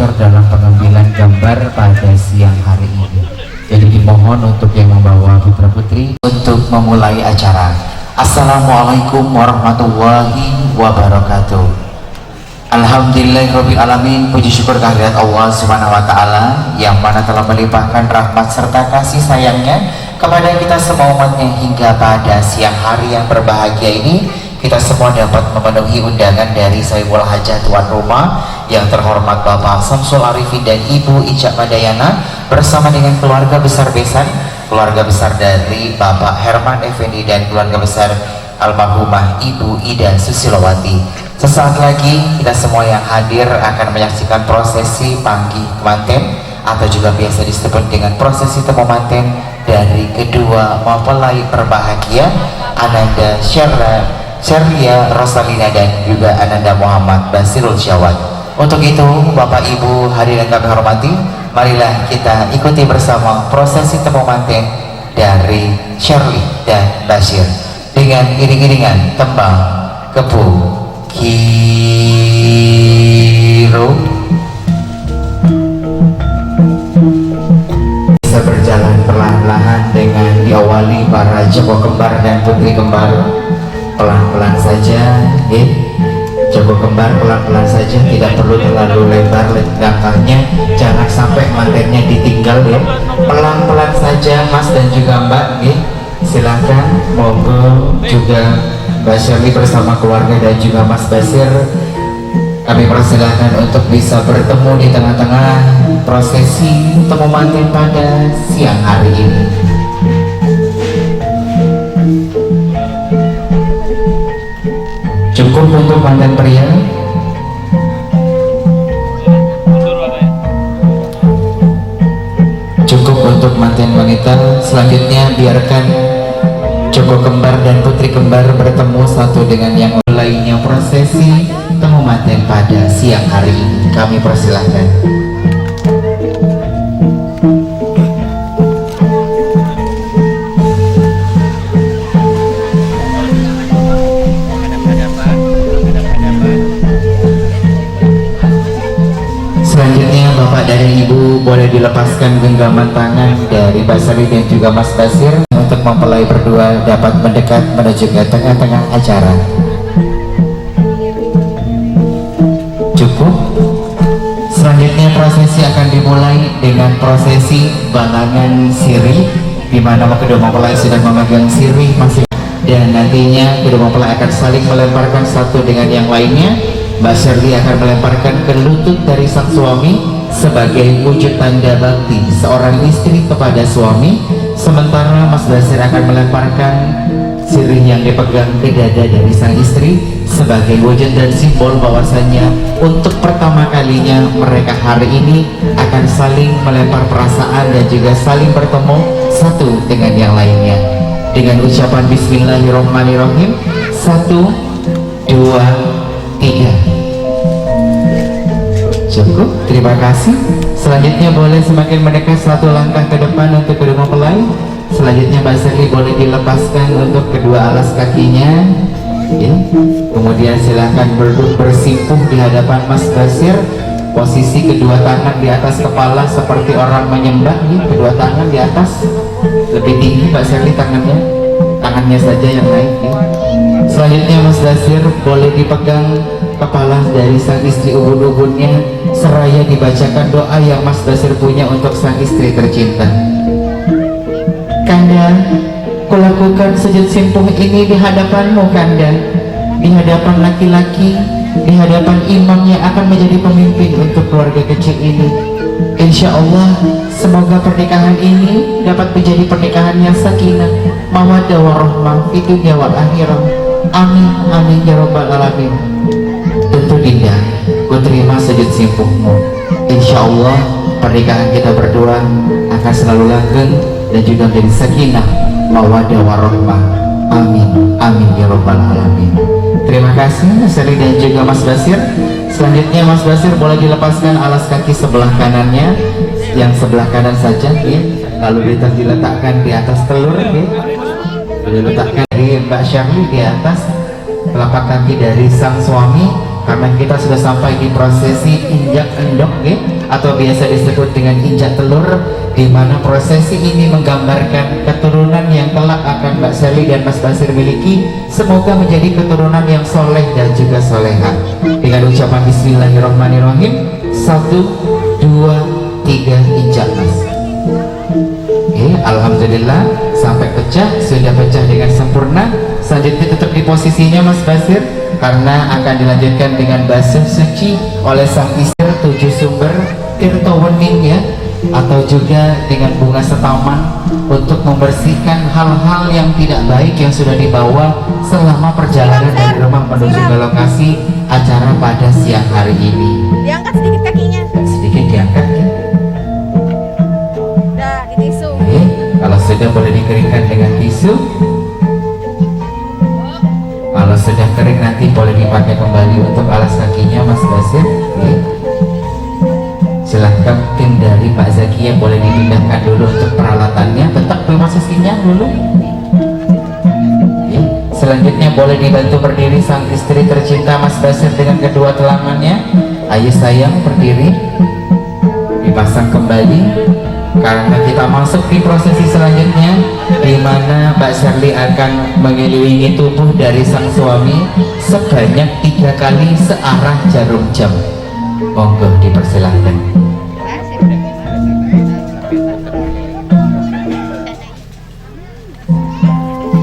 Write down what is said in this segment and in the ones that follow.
bocor dalam pengambilan gambar pada siang hari ini. Jadi dimohon untuk yang membawa putra putri untuk memulai acara. Assalamualaikum warahmatullahi wabarakatuh. Alhamdulillahirabbil alamin. Puji syukur kehadirat Allah Subhanahu wa taala yang mana telah melimpahkan rahmat serta kasih sayangnya kepada kita semua umatnya hingga pada siang hari yang berbahagia ini. Kita semua dapat memenuhi undangan dari Saiful Hajah tuan rumah yang terhormat Bapak Samsul Arifin dan Ibu Ijak Madayana bersama dengan keluarga besar besan, keluarga besar dari Bapak Herman Effendi dan keluarga besar almarhumah Ibu Ida Susilowati. Sesaat lagi kita semua yang hadir akan menyaksikan prosesi panggih kemanten atau juga biasa disebut dengan prosesi temu manten dari kedua mempelai berbahagia Ananda Sherlia Rosalina dan juga Ananda Muhammad Basirul Syawat. Untuk itu Bapak Ibu hadirin kami hormati, marilah kita ikuti bersama prosesi temu manten dari Shirley dan Basir dengan iring-iringan tembang Kebu Kiro. Bisa berjalan perlahan-lahan dengan diawali para joko kembar dan putri kembar. Pelan-pelan saja, joko kembar pelan-pelan saja, tidak perlu terlalu lebar langkahnya, jangan sampai mantennya ditinggal ya. Pelan-pelan saja Mas dan juga Mbak, silahkan monggo juga Mbak Shirley bersama keluarga dan juga Mas Basir, kami persilahkan untuk bisa bertemu di tengah-tengah prosesi temu manten pada siang hari ini. Cukup untuk manten pria. Cukup untuk manten wanita. Selanjutnya biarkan joko kembar dan putri kembar bertemu satu dengan yang lainnya prosesi temu manten pada siang hari ini. Kami persilahkan. Selanjutnya Bapak dan Ibu boleh dilepaskan genggaman tangan dari Basari dan juga Mas Basir untuk mempelai berdua dapat mendekat menuju ke tengah-tengah acara. Cukup. Selanjutnya prosesi akan dimulai dengan prosesi balangan sirih, di mana kedua mempelai sudah memegang sirih masing, dan nantinya kedua mempelai akan saling melemparkan satu dengan yang lainnya. Mbak Shirley akan melemparkan ke lutut dari sang suami sebagai wujud tanda bakti seorang istri kepada suami, sementara Mas Basir akan melemparkan sirih yang dipegang ke dada dari sang istri sebagai wujud dan simbol bahwasanya untuk pertama kalinya mereka hari ini akan saling melempar perasaan dan juga saling bertemu satu dengan yang lainnya dengan ucapan Bismillahirrahmanirrahim. 1, 2, 3. Cukup, terima kasih. Selanjutnya boleh semakin mendekat satu langkah ke depan untuk kedua mempelai. Selanjutnya Mbak Shirley boleh dilepaskan untuk kedua alas kakinya ya. Kemudian silahkan berduduk bersimpuh di hadapan Mas Basir. Posisi kedua tangan di atas kepala seperti orang menyembah ya. Kedua tangan di atas, lebih tinggi Mbak Shirley tangannya saja yang naik ya. Selanjutnya Mas Basir boleh dipegang kepala dari sang istri ubun-ubunnya seraya dibacakan doa yang Mas Basir punya untuk sang istri tercinta. Kanda, kulakukan sujud simpuh ini di hadapanmu Kanda, di hadapan laki-laki, di hadapan imam yang akan menjadi pemimpin untuk keluarga kecil ini. Insya Allah semoga pernikahan ini dapat menjadi pernikahan yang sakinah, mawaddah warahmah fid dunya wal akhirah. Amin amin ya rabbal alamin. Tentu Dinda, ku terima sujud simpuhmu. Insya Allah pernikahan kita berdua akan selalu langgeng dan juga menjadi sakinah, mawaddah warahmah. Amin amin ya rabbal alamin. Terima kasih Mas Shirley dan juga Mas Basir. Selanjutnya Mas Basir boleh dilepaskan alas kaki sebelah kanannya, yang sebelah kanan saja ya. Lalu diletakkan di atas telur ya. Diletakkan dari Mbak Shirley di atas telapak kaki dari sang suami, karena kita sudah sampai di prosesi injak endok atau biasa disebut dengan injak telur, di mana prosesi ini menggambarkan keturunan yang kelak akan Mbak Sherly dan Mas Basir miliki. Semoga menjadi keturunan yang soleh dan juga soleha. Dengan ucapan Bismillahirrahmanirrahim, 1, 2, 3, injak Mas. Alhamdulillah sampai pecah, sudah pecah dengan sempurna. Selanjutnya tetap di posisinya Mas Basir, karena akan dilanjutkan dengan basuh suci oleh sang istri 7 sumber tirta wening atau juga dengan bunga setaman untuk membersihkan hal-hal yang tidak baik yang sudah dibawa selama perjalanan dari rumah menuju ke lokasi acara pada siang hari ini. Diangkat sedikit kakinya. Sedikit diangkat Udah di tisu. Kalau sudah boleh dikeringkan dengan tisu. Kalau sudah kering nanti boleh dipakai kembali untuk alas kakinya Mas Basir. Silahkan tim dari Pak Zakia boleh dipindahkan dulu untuk peralatannya, tetap di posisinya dulu. Selanjutnya boleh dibantu berdiri sang istri tercinta Mas Basir dengan kedua telangannya. Ayo sayang berdiri, dipasang kembali, karena kita masuk di prosesi selanjutnya, di mana Mbak Sherly akan mengelilingi tubuh dari sang suami sebanyak 3 kali searah jarum jam. Monggo dipersilahkan.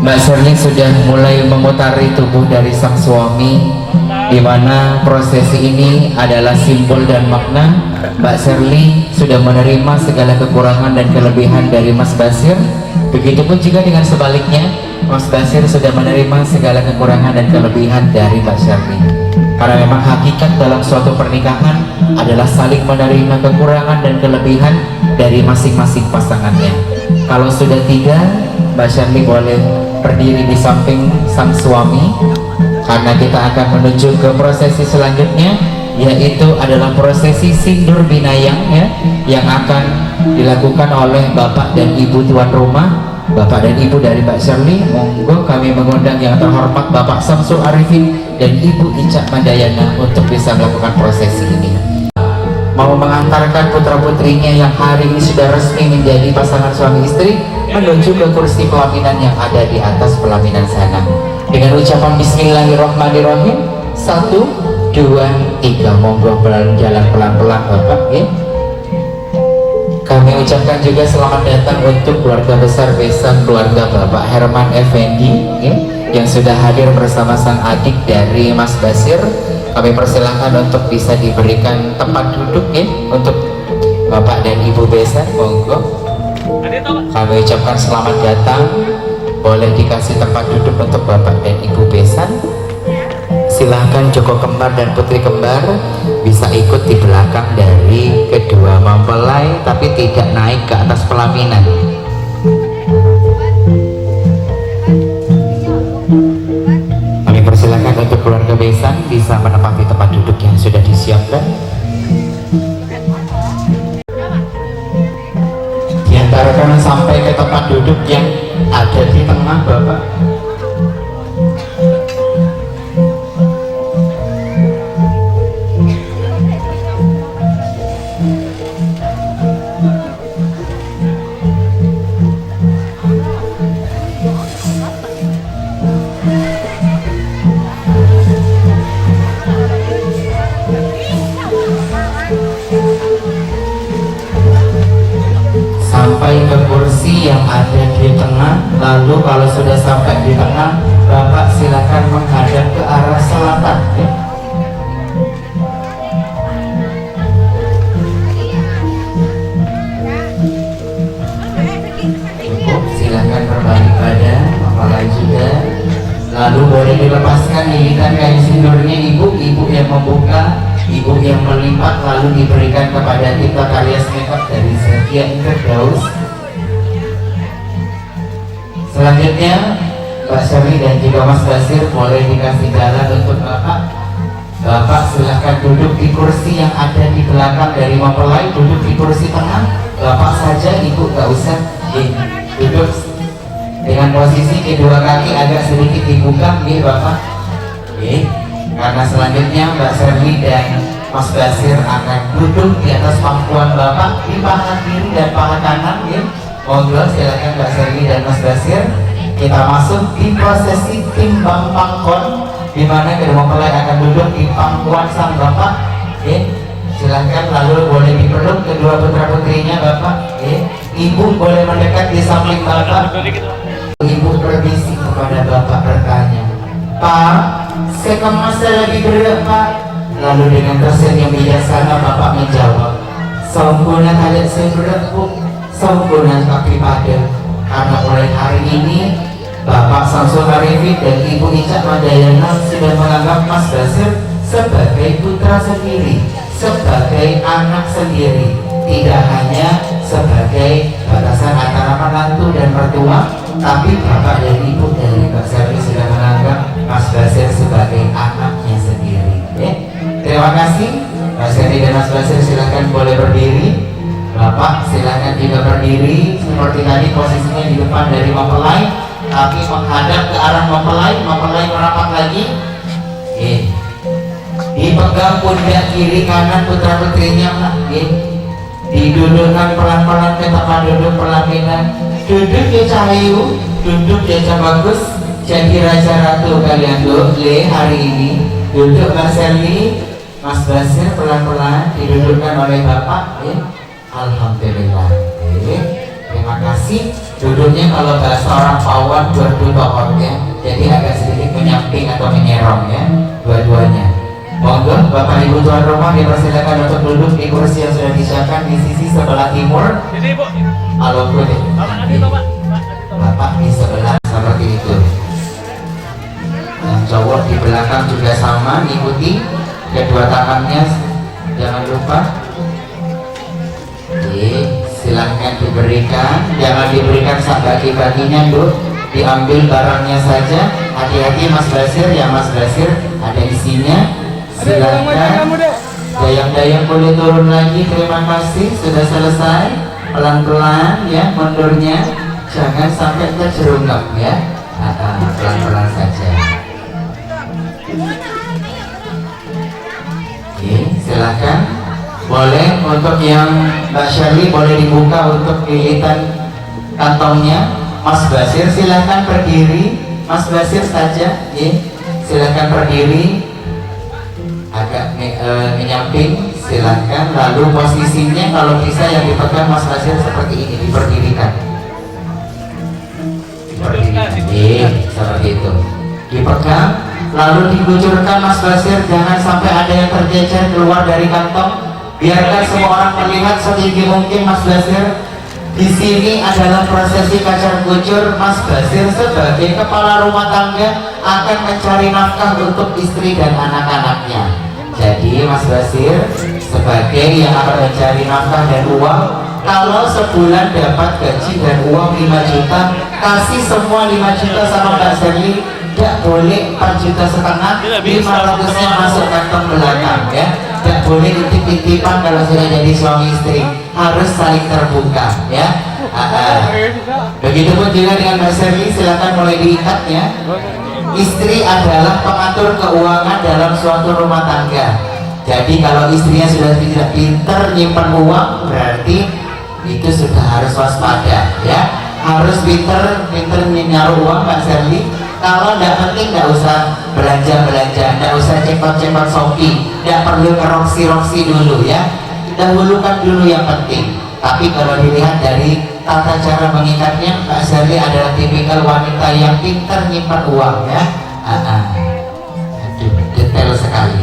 Mbak Sherly sudah mulai memutari tubuh dari sang suami, di mana prosesi ini adalah simbol dan makna. Mbak Sherly sudah menerima segala kekurangan dan kelebihan dari Mas Basir. Begitupun juga dengan sebaliknya, Mas Basir sudah menerima segala kekurangan dan kelebihan dari Mbak Sherly. Karena memang hakikat dalam suatu pernikahan adalah saling menerima kekurangan dan kelebihan dari masing-masing pasangannya. Kalau sudah 3, Mbak Sherly boleh berdiri di samping sang suami, karena kita akan menuju ke prosesi selanjutnya, yaitu adalah prosesi sindur binayang yang akan dilakukan oleh Bapak dan Ibu tuan rumah, Bapak dan Ibu dari Mbak Sherly. Monggo kami mengundang yang terhormat Bapak Samsul Arifin dan Ibu Icak Mandayana untuk bisa melakukan prosesi ini. Mau mengantarkan putra-putrinya yang hari ini sudah resmi menjadi pasangan suami istri menuju ke kursi pelaminan yang ada di atas pelaminan sana. Dengan ucapan Bismillahirrahmanirrahim, 1, 2, 3, monggo jalan pelan-pelan Bapak. Kami ucapkan juga selamat datang untuk keluarga besar besan keluarga Bapak Herman Effendi yang sudah hadir bersama sang adik dari Mas Basir. Kami persilahkan untuk bisa diberikan tempat duduk untuk Bapak dan Ibu besan. Monggo kami ucapkan selamat datang, boleh dikasih tempat duduk untuk Bapak dan Ibu besan. Silahkan Joko Kembar dan Putri Kembar bisa ikut di belakang dari kedua mempelai, tapi tidak naik ke atas pelaminan. Kami persilahkan untuk keluarga besan bisa menempati tempat duduk yang sudah disiapkan. Diantarkan sampai ke tempat duduk yang ada di tengah Bapak. Sampai ke kursi yang ada di tengah. Lalu kalau sudah sampai di tengah, Bapak silakan menghadap ke arah selatan silakan berbalik badan, mempelai juga. Lalu boleh dilepaskan lilitan kain sindurnya ibu yang membuka, ibu yang melipat, lalu diberikan kepada kita karya makeup dari Zakia Firdaus. Selanjutnya Mbak Sherly dan juga Mas Basir boleh dikasih jalan untuk Bapak. Bapak silahkan duduk di kursi yang ada di belakang dari mempelai, duduk di kursi tengah. Bapak saja, Ibu gak usah duduk dengan posisi kedua kaki agak sedikit dibuka, Bapak. Karena selanjutnya Mbak Serli dan Mas Basir akan duduk di atas pangkuan Bapak di paha kiri dan paha kanan ya. Monggo silakan Mbak Serli dan Mas Basir. Kita masuk di prosesi timbang pangkon, di mana kedua mempelai akan duduk di pangkuan sang Bapak ya. Silahkan, lalu boleh dipeluk kedua putra putrinya Bapak ya. Ibu boleh mendekat di samping Bapak. Ibu berbisik kepada Bapak bertanya, Pak, sekemas lagi berat Pak. Lalu dengan tersenyum bijaksana Bapak menjawab, sampuna tidak seberat Bu, sampuna kaki pada. Karena mulai hari ini Bapak Samsul Arifin dan Ibu Ica Madayana sudah menganggap Mas Basir sebagai putra sendiri, sebagai anak sendiri, tidak hanya sebagai batasan antara menantu dan mertua, tapi Bapak dan Ibu dari Mbak Serli sudah menganggap Mas Basir sebagai anaknya sendiri. Terima kasih Mbak Serli dan Mas Basir, silahkan boleh berdiri. Bapak silahkan juga berdiri seperti tadi, posisinya di depan dari mempelai, tapi menghadap ke arah mempelai. Mempelai merapat lagi. Dipegang pundak kiri kanan putra putrinya. Didudukkan pelan-pelan ke tempat duduk pelaminan. Duduk ya Cahayu, duduk ya bagus. Jadi raja ratu kalian le hari ini. Duduk Mbak Serli, Mas Basir pelan-pelan didudukkan oleh Bapak ya. Alhamdulillah. Terima kasih. Duduknya kalau bahasa orang Pawon berdua ya. Jadi agak sedikit menyamping atau menyerong ya, dua-duanya. Monggo Bapak Ibu tuan rumah dipersilakan untuk duduk di kursi yang sudah disiapkan di sisi sebelah timur. Sini Bu. Halo Bu. Bapak di sebelah seperti itu. Yang cowok di belakang juga sama, ikuti kedua tangannya, jangan lupa. Silahkan diberikan, jangan diberikan sak bagi-baginya Bu, diambil barangnya saja. Hati-hati Mas Basir ya, Mas Basir ada isinya. Silahkan, dayang-dayang boleh turun lagi. Terima kasih, sudah selesai. Pelan-pelan ya mundurnya, jangan sampai terjerungkap ya. Pelan-pelan saja. Silahkan. Boleh untuk yang Mbak Shirley boleh dibuka untuk lilitan kantongnya. Mas Basir silahkan berdiri. Mas Basir saja, silahkan berdiri agak menyamping, silahkan. Lalu posisinya kalau bisa yang dipegang Mas Basir seperti ini, diberdirikan. Seperti itu. Dipegang, lalu dikucurkan Mas Basir, jangan sampai ada yang terjejer keluar dari kantong. Biarkan semua orang melihat setinggi mungkin Mas Basir. Di sini adalah prosesi kacar kucur. Mas Basir sebagai kepala rumah tangga akan mencari nafkah untuk istri dan anak-anaknya. Jadi Mas Basir sebagai yang akan mencari nafkah dan uang, kalau sebulan dapat gaji dan uang 5 juta, kasih semua 5 juta sama Mbak Serli. Tidak boleh 4,5 juta, 500-nya masuk kantong belakang ya. Tidak boleh titip-titipan kalau sudah jadi suami istri, harus saling terbuka ya. Begitupun juga dengan Mbak Serli, silakan mulai diikat ya. Istri adalah pengatur keuangan dalam suatu rumah tangga. Jadi kalau istrinya sudah tidak pinter nyimpan uang, berarti itu sudah harus waspada ya. Harus pinter nyaruh uang Mbak Serli. Kalau tidak penting tidak usah belanja-belanja, tidak usah cepat-cepat Shopee, tidak perlu ke Roxy dulu ya. Dahulukan dulu yang penting. Tapi kalau dilihat dari tata cara mengikatnya, Mbak Serli adalah tipikal wanita yang pintar nyimpan uang ya. Aduh, detail sekali.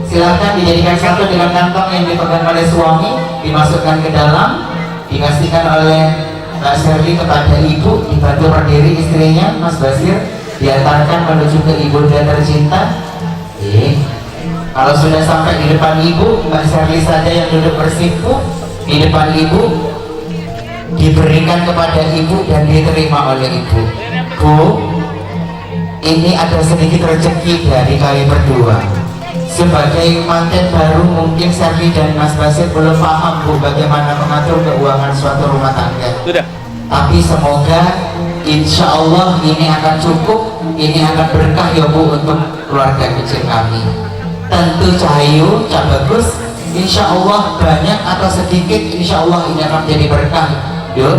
Silahkan dijadikan satu dengan kantong yang dipegang oleh suami, dimasukkan ke dalam, dikasihkan oleh Mbak Serli kepada ibu, dibantu berdiri istrinya Mas Basir, diantarkan menuju ke ibunda tercinta. Kalau sudah sampai di depan ibu, Mbak Serli saja yang duduk bersimpuh di depan ibu, diberikan kepada ibu dan diterima oleh ibu. Bu, ini ada sedikit rezeki dari kami berdua. Sebagai manten baru, mungkin Serli dan Mas Basir belum paham Bu bagaimana mengatur keuangan suatu rumah tangga. Sudah. Tapi semoga insya Allah ini akan cukup, ini akan berkah ya Bu untuk keluarga kecil kami. Tentu Cahayu, Cak Bagus, insya Allah banyak atau sedikit, insya Allah ini akan menjadi berkah. Yuk,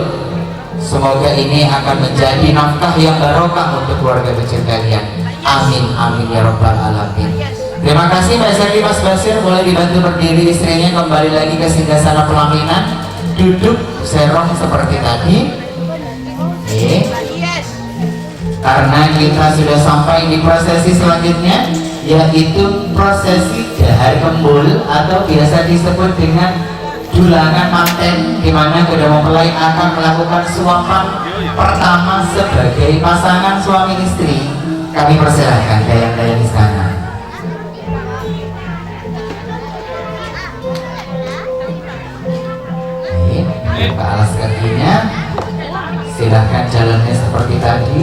semoga ini akan menjadi nafkah yang barokah untuk keluarga kecil kalian. Amin, amin ya robbal alamin. Terima kasih Mbak Serli, Mas Basir, boleh dibantu berdiri istrinya kembali lagi ke singgasana pelaminan. Duduk serong seperti tadi. Oke. Karena kita sudah sampai di prosesi selanjutnya, yaitu prosesi dahar kembul atau biasa disebut dengan dulangan manten, di mana kedua mempelai akan melakukan suapan pertama sebagai pasangan suami istri. Kami persilahkan dayang-dayang di sana. Buka alas kakinya, silahkan jalannya seperti tadi.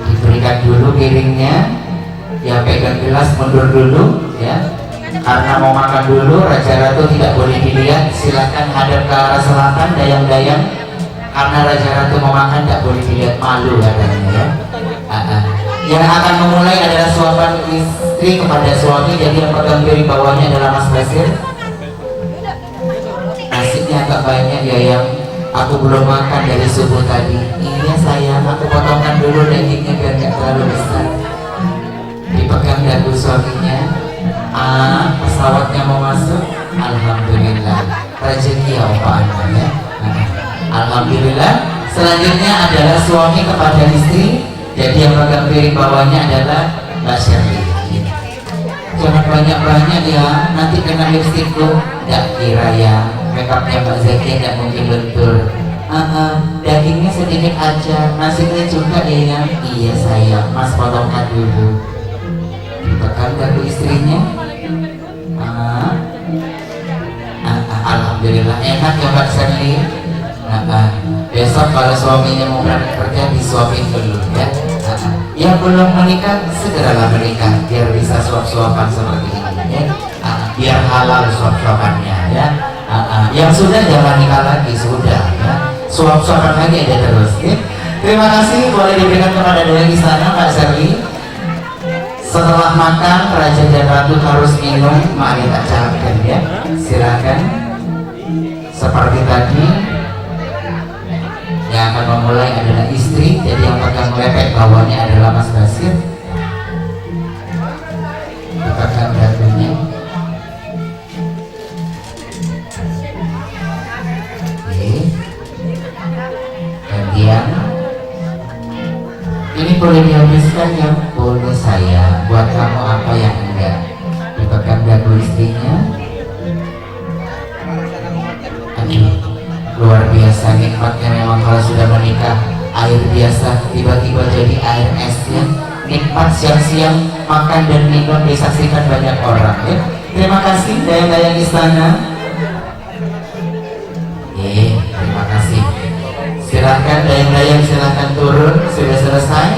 Diberikan dulu piringnya, ya pegang gelas mundur dulu ya, karena mau makan dulu. Raja Ratu tidak boleh dilihat, silahkan hadap ke arah selatan dayang-dayang, karena Raja Ratu mau makan tidak boleh dilihat, malu katanya ya. Yang akan memulai adalah suapan istri kepada suami, jadi yang pegang piring bawahnya adalah Mas Basir. Nasinya agak banyak ya, yang aku belum makan dari subuh tadi. Iya sayang, aku potongkan dulu dagingnya biar gak terlalu besar. Dipegang dagu suaminya. Pesawatnya mau masuk. Alhamdulillah, rezeki ya Pak ya. Alhamdulillah. Selanjutnya adalah suami kepada istri. Jadi yang pegang piring bawahnya adalah Mbak Shirley. Jangan banyak-banyak ya, nanti kena lipstikku. Tidak kira ya, makeupnya Mbak Zaki tidak mungkin lentur. Dagingnya sedikit aja, nasinya juga ya. Iya sayang, Mas potongkan dulu. Dipegang dagu istrinya. Alhamdulillah enak ya Mbak Shirley. Besok kalau suaminya mau berangkat kerja disuapin dulu ya. Yang belum menikah segeralah menikah biar bisa suap-suapan seperti ini ya. Biar halal suap-suapannya ya. Yang sudah jangan nikah lagi, sudah ya. Suap-suapan lagi aja terus ya. Terima kasih, boleh diberikan kepada dayang di sana Pak Serli. Setelah makan Raja dan Ratu harus minum, mari tak capkan ya. Silakan. Seperti tadi, yang akan memulai adalah istri, jadi yang pegang lepek bawahnya adalah Mas Basir. Pegang dagunya. Oke. Gantian. Ini boleh dihabiskan ya, boleh saya. Buat kamu apa yang enggak. Dipegang dagu istrinya. Aduh. Luar biasa nikmatnya memang kalau sudah menikah. Air biasa tiba-tiba jadi air es ya. Nikmat siang-siang makan dan minum disaksikan banyak orang ya. Terima kasih dayang-dayang istana. Terima kasih. Silahkan dayang-dayang, silahkan turun. Sudah selesai.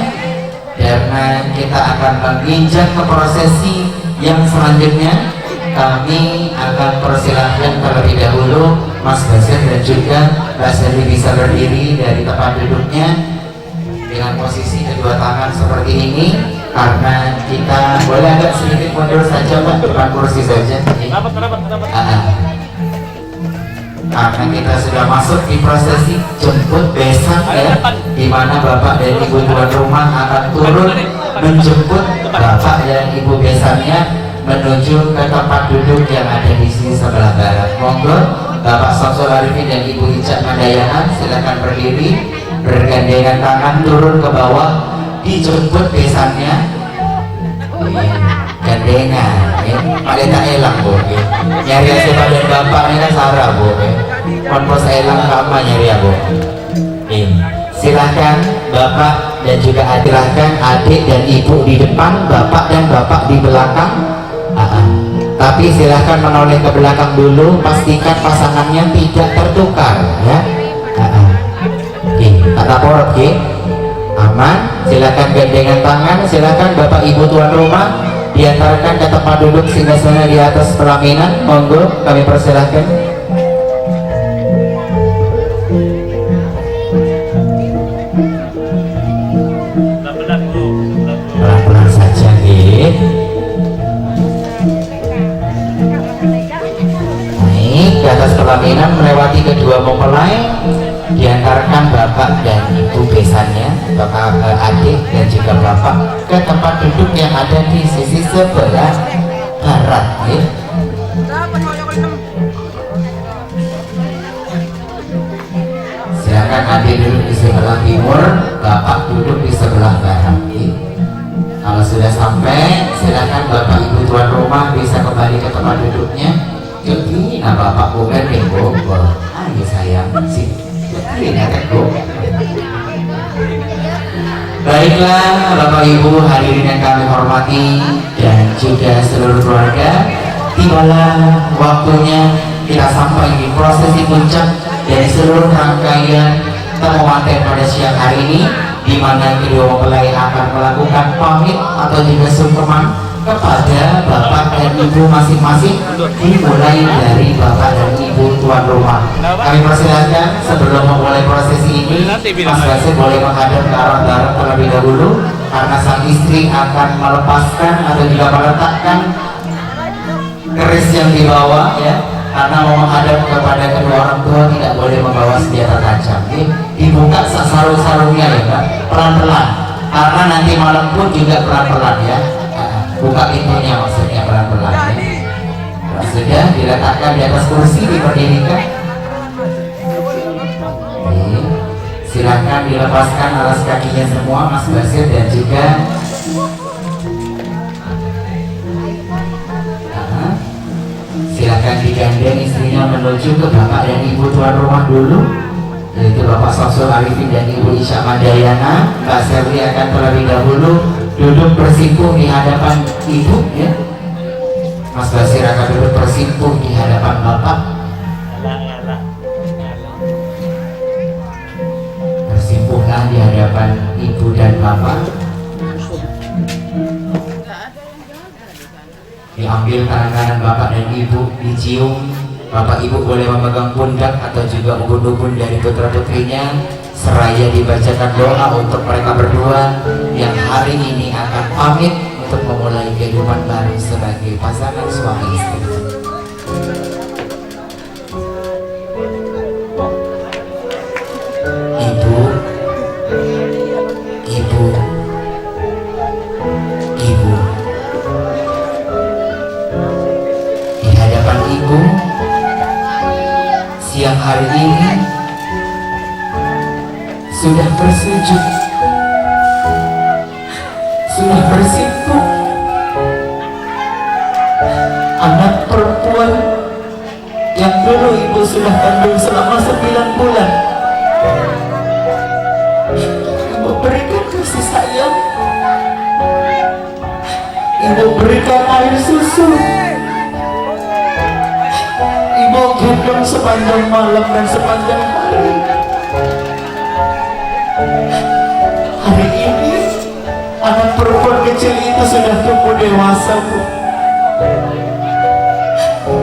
Karena kita akan menginjak ke prosesi yang selanjutnya. Kami akan persilahkan terlebih dahulu Mas Basir dan juga Mbak Serli bisa berdiri dari tempat duduknya dengan posisi kedua tangan seperti ini, karena kita boleh agak sedikit mundur saja Pak, depan kursi saja. Karena kita sudah masuk di prosesi jemput besan ya, di mana Bapak dan Ibu tuan rumah akan turun menjemput Bapak dan Ibu besannya menuju ke tempat duduk yang ada di sini sebelah barat. Monggo Bapak Samsul Arifin dan Ibu Icak Mandayangan silakan berdiri, bergandengan tangan turun ke bawah, dijemput besannya. Gandengan paling tak elang Bu nyari hasil badan Bapak ini kan sarah Bu konpos elang sama nyari ya Bu. Silahkan Bapak dan juga silahkan adik dan ibu di depan, Bapak dan Bapak di belakang. Tapi silahkan menoleh ke belakang dulu, pastikan pasangannya tidak tertukar ya. Kata porot aman. Silahkan gandengan tangan, silahkan Bapak Ibu tuan rumah diantarkan ke tempat duduk singgasana di atas pelaminan. Monggo kami persilahkan. pelaminan melewati kedua mempelai, diantarkan bapak dan ibu besannya, bapak adik dan juga bapak ke tempat duduk yang ada di sisi sebelah barat ya. Silakan adik duduk di sebelah timur, bapak duduk di sebelah barat ya. Kalau sudah sampai, silakan bapak ibu tuan rumah bisa kembali ke tempat duduknya. Jadi, nah bapak bukan denggo, ayo sayang sih. Jadi netekku. Baiklah, bapak ibu hadirin yang kami hormati dan juga seluruh keluarga, tibalah waktunya kita sampai di prosesi puncak dari seluruh rangkaian Temawaten pada siang hari ini, di mana kedua mempelai akan melakukan pamit atau juga sungkeman kepada bapak dan ibu masing-masing, dimulai dari bapak dan ibu tuan rumah. Kami persilakan sebelum memulai prosesi ini, Mas Basir boleh menghadap ke arah barat terlebih dahulu, karena sang istri akan melepaskan atau juga meletakkan keris yang dibawa ya, karena mau menghadap kepada kedua orang tua tidak boleh membawa senjata tajam. Dibuka sarung-sarungnya ya Pak, pelan-pelan, karena nanti malam pun juga pelan-pelan ya. Buka pintunya maksudnya pelan-pelan ya. Sudah diletakkan di atas kursi, diberdirikan. Silakan dilepaskan alas kakinya semua Mas Basir dan juga silakan digandeng istrinya menuju ke bapak dan ibu tuan rumah dulu, yaitu Bapak Samsul Arifin dan Ibu Isya Madayana. Mbak Serli akan terlebih dahulu duduk bersimpuh di hadapan ibu ya. Mas Basir akan duduk bersimpuh di hadapan bapak. Bersimpuhlah di hadapan ibu dan bapak. Diambil tangan kanan bapak dan ibu, dicium. Bapak ibu boleh memegang pundak atau juga ubun-ubun dari putra putrinya, seraya dibacakan doa untuk mereka berdua yang hari ini akan pamit untuk memulai kehidupan baru sebagai pasangan suami istri. Ibu, ibu, ibu. Di hadapan ibu, siang hari ini sudah bersujud, sudah bersimpuh. Anak perempuan yang dulu ibu sudah kandung selama 9 bulan, ibu berikan kasih sayang, ibu berikan air susu, ibu gendong sepanjang malam dan sepanjang hari. Hari ini anak perempuan kecil itu sudah tumbuh dewasa, Bu.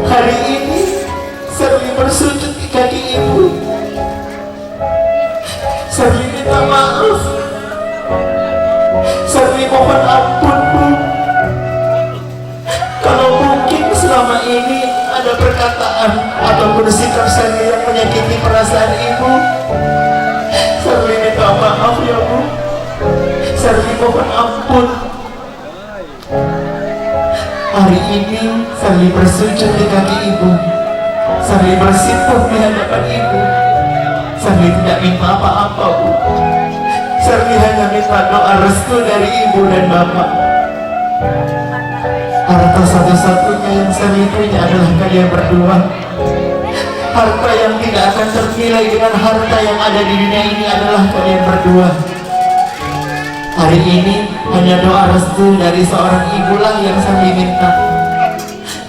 Hari ini Serli bersujud di kaki ibu. Serli minta maaf, Serli mohon ampun, Bu. Kalau mungkin selama ini ada perkataan ataupun sikap Serli yang menyakiti perasaan ibu, Serli minta maaf ya Bu. Serli mohon ampun. Hari ini Serli bersujud di kaki ibu, Serli bersimpuh di hadapan ibu. Serli tidak minta apa-apa, Bu. Serli hanya minta doa restu dari ibu dan bapak. Harta satu-satunya yang Serli punya adalah kalian berdua. Harta yang tidak akan ternilai dengan harta yang ada di dunia ini adalah kalian berdua. Hari ini hanya doa restu dari seorang ibulah yang Serli minta,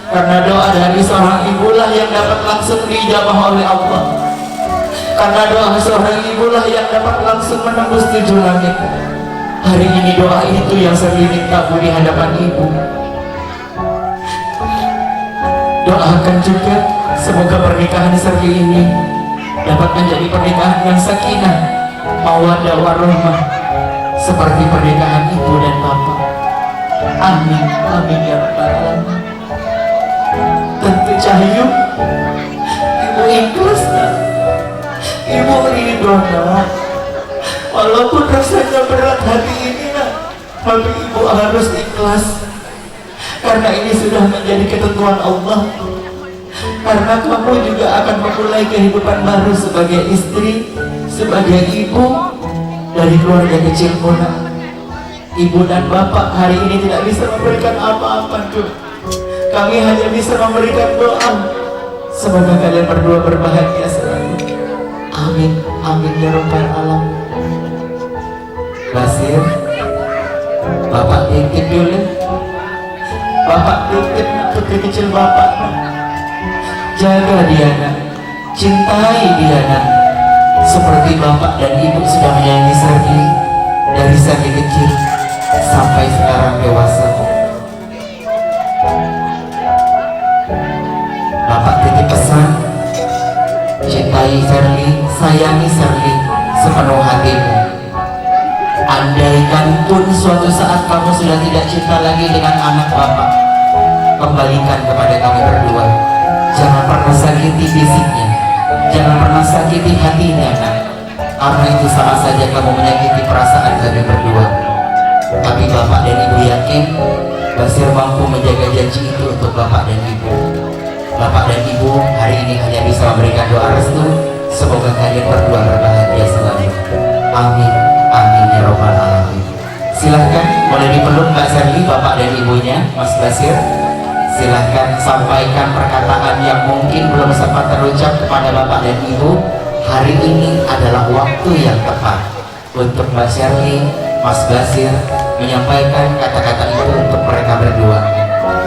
karena doa dari seorang ibulah yang dapat langsung dijabah oleh Allah, karena doa seorang ibulah yang dapat langsung menembus 7 langit. Hari ini doa itu yang Serli minta, Bu, di hadapan ibu. Doakan juga semoga pernikahan Serli ini dapat menjadi pernikahan yang sakinah, mawaddah warahmah, seperti pernikahan ibu dan bapak. Amin, amin ya rabbal alamin. Tentu Cahyu, ibu ikhlas nak. Ibu ridho nak. Walaupun rasanya berat hati ini nak, tapi ibu harus ikhlas. Karena ini sudah menjadi ketentuan Allah. Karena kamu juga akan memulai kehidupan baru sebagai istri, sebagai ibu dari keluarga kecilmu nak. Ibu dan bapak hari ini tidak bisa memberikan apa-apa tuh. Kami hanya bisa memberikan doa. Semoga kalian berdua berbahagia selalu. Amin, amin ya rabbal alamin. Basir, bapak titip dulu. Bapak titip nak putri kecil bapak nak. Jaga dia nak, cintai dia nak. Seperti bapak dan ibu sudah menyayangi Serdi dari Serdi kecil sampai sekarang dewasa. Bapak titip pesan, cintai Serdi, sayangi Serdi sepenuh hatimu. Andaikan pun suatu saat kamu sudah tidak cinta lagi dengan anak bapak, kembalikan kepada kami berdua. Jangan pernah sakiti fisiknya, jangan pernah sakiti hatinya nak. Karena itu sama saja kamu menyakiti perasaan kami berdua. Tapi bapak dan ibu yakin Basir mampu menjaga janji itu untuk bapak dan ibu. Bapak dan ibu hari ini hanya bisa memberikan doa restu. Semoga kalian berdua berbahagia selalu. Amin, amin ya robbal alamin. Silahkan boleh dipeluk Mbak Serli, bapak dan ibunya, Mas Basir. Silahkan sampaikan perkataan yang mungkin belum sempat terucap kepada bapak dan ibu. Hari ini adalah waktu yang tepat untuk Mbak Serli, Mas Basir menyampaikan kata-kata itu untuk mereka berdua.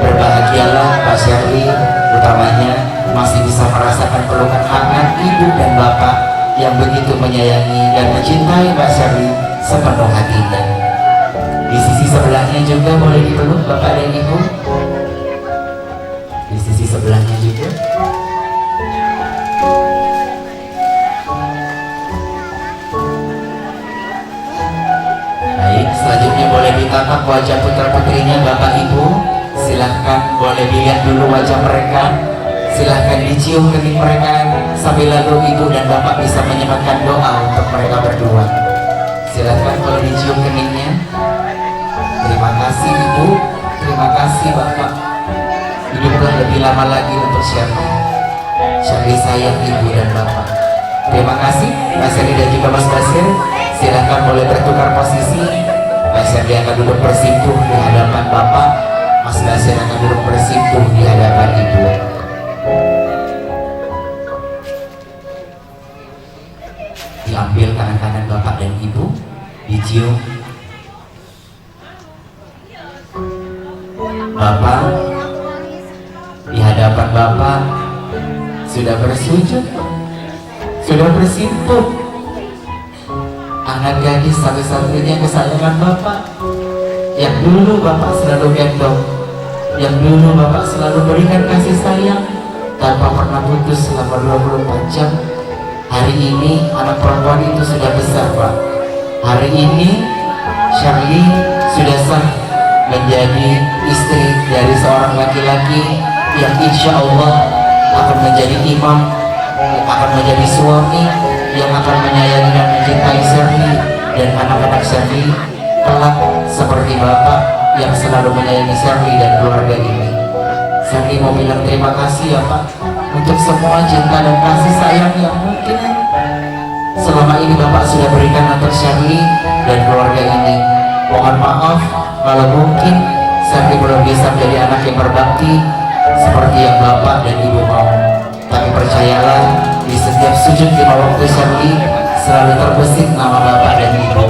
Berbahagialah Mbak Serli, utamanya masih bisa merasakan pelukan hangat ibu dan bapak yang begitu menyayangi dan mencintai Mbak Serli sepenuh hatinya. Di sisi sebelahnya juga boleh dipeluk bapak dan ibu. Di sisi sebelahnya juga. Baik, selanjutnya boleh ditatap wajah putra putrinya bapak ibu. Silahkan boleh dilihat dulu wajah mereka. Silahkan dicium kening mereka sambil lalu ibu dan bapak bisa menyempatkan doa untuk mereka berdua. Silahkan kalau dicium keningnya. Terima kasih ibu, terima kasih bapak. Hiduplah lebih lama lagi untuk Syarli. Syarli sayang ibu dan bapak. Terima kasih Mas Syarli dan juga Mas Basir. Silahkan boleh bertukar posisi. Mas Syarli akan duduk bersimpuh di hadapan bapak. Mas Basir akan duduk bersimpuh di hadapan ibu. Diambil tangan-tangan bapak dan ibu, dicium. Bapak di hadapan bapak sudah bersujud, sudah bersimpuh. Anak gadis satu-satunya kesayangan bapak, yang dulu bapak selalu gendong, yang dulu bapak selalu berikan kasih sayang tanpa pernah putus selama 24 jam. Hari ini anak perempuan itu sudah besar pak. Hari ini Syarli sudah sah menjadi istri dari seorang laki-laki yang insya Allah akan menjadi imam, akan menjadi suami yang akan menyayangi dan mencintai Syarli dan anak-anak Syarli kelak seperti bapak yang selalu menyayangi Syarli dan keluarga ini. Syarli mau bilang terima kasih ya pak untuk semua cinta dan kasih sayang yang mungkin selama ini bapak sudah berikan untuk Syarli dan keluarga ini. Mohon maaf kalau mungkin Syarli belum bisa menjadi anak yang berbakti seperti yang bapak dan ibu mau. Tapi percayalah, di setiap sujud 5 waktu Syarli selalu terbesit nama bapak dan ibu.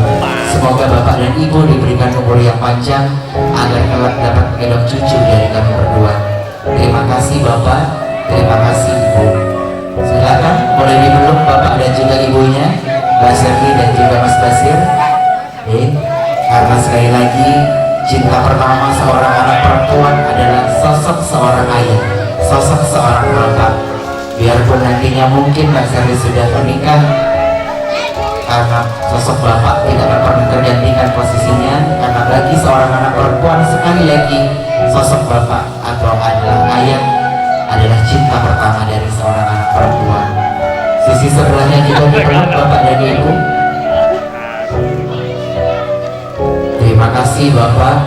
Semoga bapak dan ibu diberikan umur yang panjang agar kelak dapat menggendong cucu dari kami berdua. Terima kasih bapak, terima kasih ibu. Silakan boleh dipeluk bapak dan juga ibunya, Mbak Syarli dan juga Mas Basir. Karena sekali lagi cinta pertama seorang anak perempuan adalah sosok seorang ayah, sosok seorang bapak. Biarpun nantinya mungkin Mbak Syarli sudah menikah, karena sosok bapak tidak akan pernah tergantikan posisinya. Karena bagi seorang anak perempuan sekali lagi sosok bapak atau adalah ayah adalah cinta pertama dari seorang anak perempuan. Sisi sebelahnya juga dipeluk bapak dan ibu. Terima kasih bapak,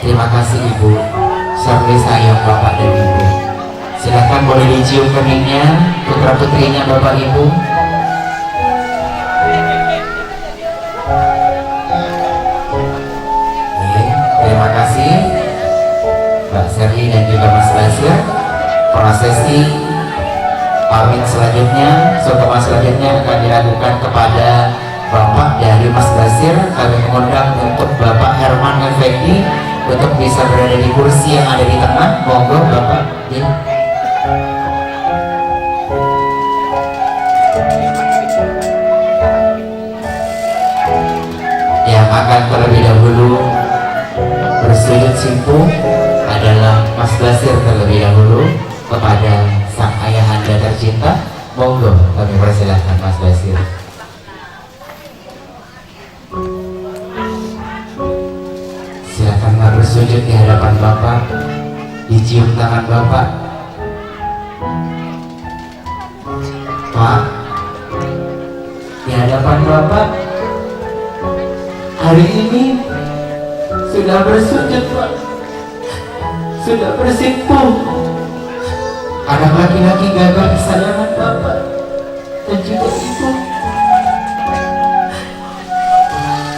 terima kasih ibu. Sampai sayang bapak dan ibu. Silakan boleh dicium keningnya, putra putrinya bapak ibu. Terima kasih Mbak Serli dan juga Mas Basir. Prosesi pamit selanjutnya, sukma selanjutnya akan dilakukan kepada Bapak dari Mas Basir. Kami mengundang untuk Bapak Herman Effendi untuk bisa berada di kursi yang ada di tengah. Monggo Bapak. Yang akan terlebih dahulu bersujud simpuh adalah Mas Basir terlebih dahulu kepada sang ayahanda tercinta. Monggo kami persilahkan Mas Basir. Silakan bersujud di hadapan Bapak, dicium tangan Bapak. Pak, di hadapan Bapak hari ini sudah bersujud Pak, sudah bersimpuh anak laki-laki gagah kesayangan Bapak dan juga Ibu.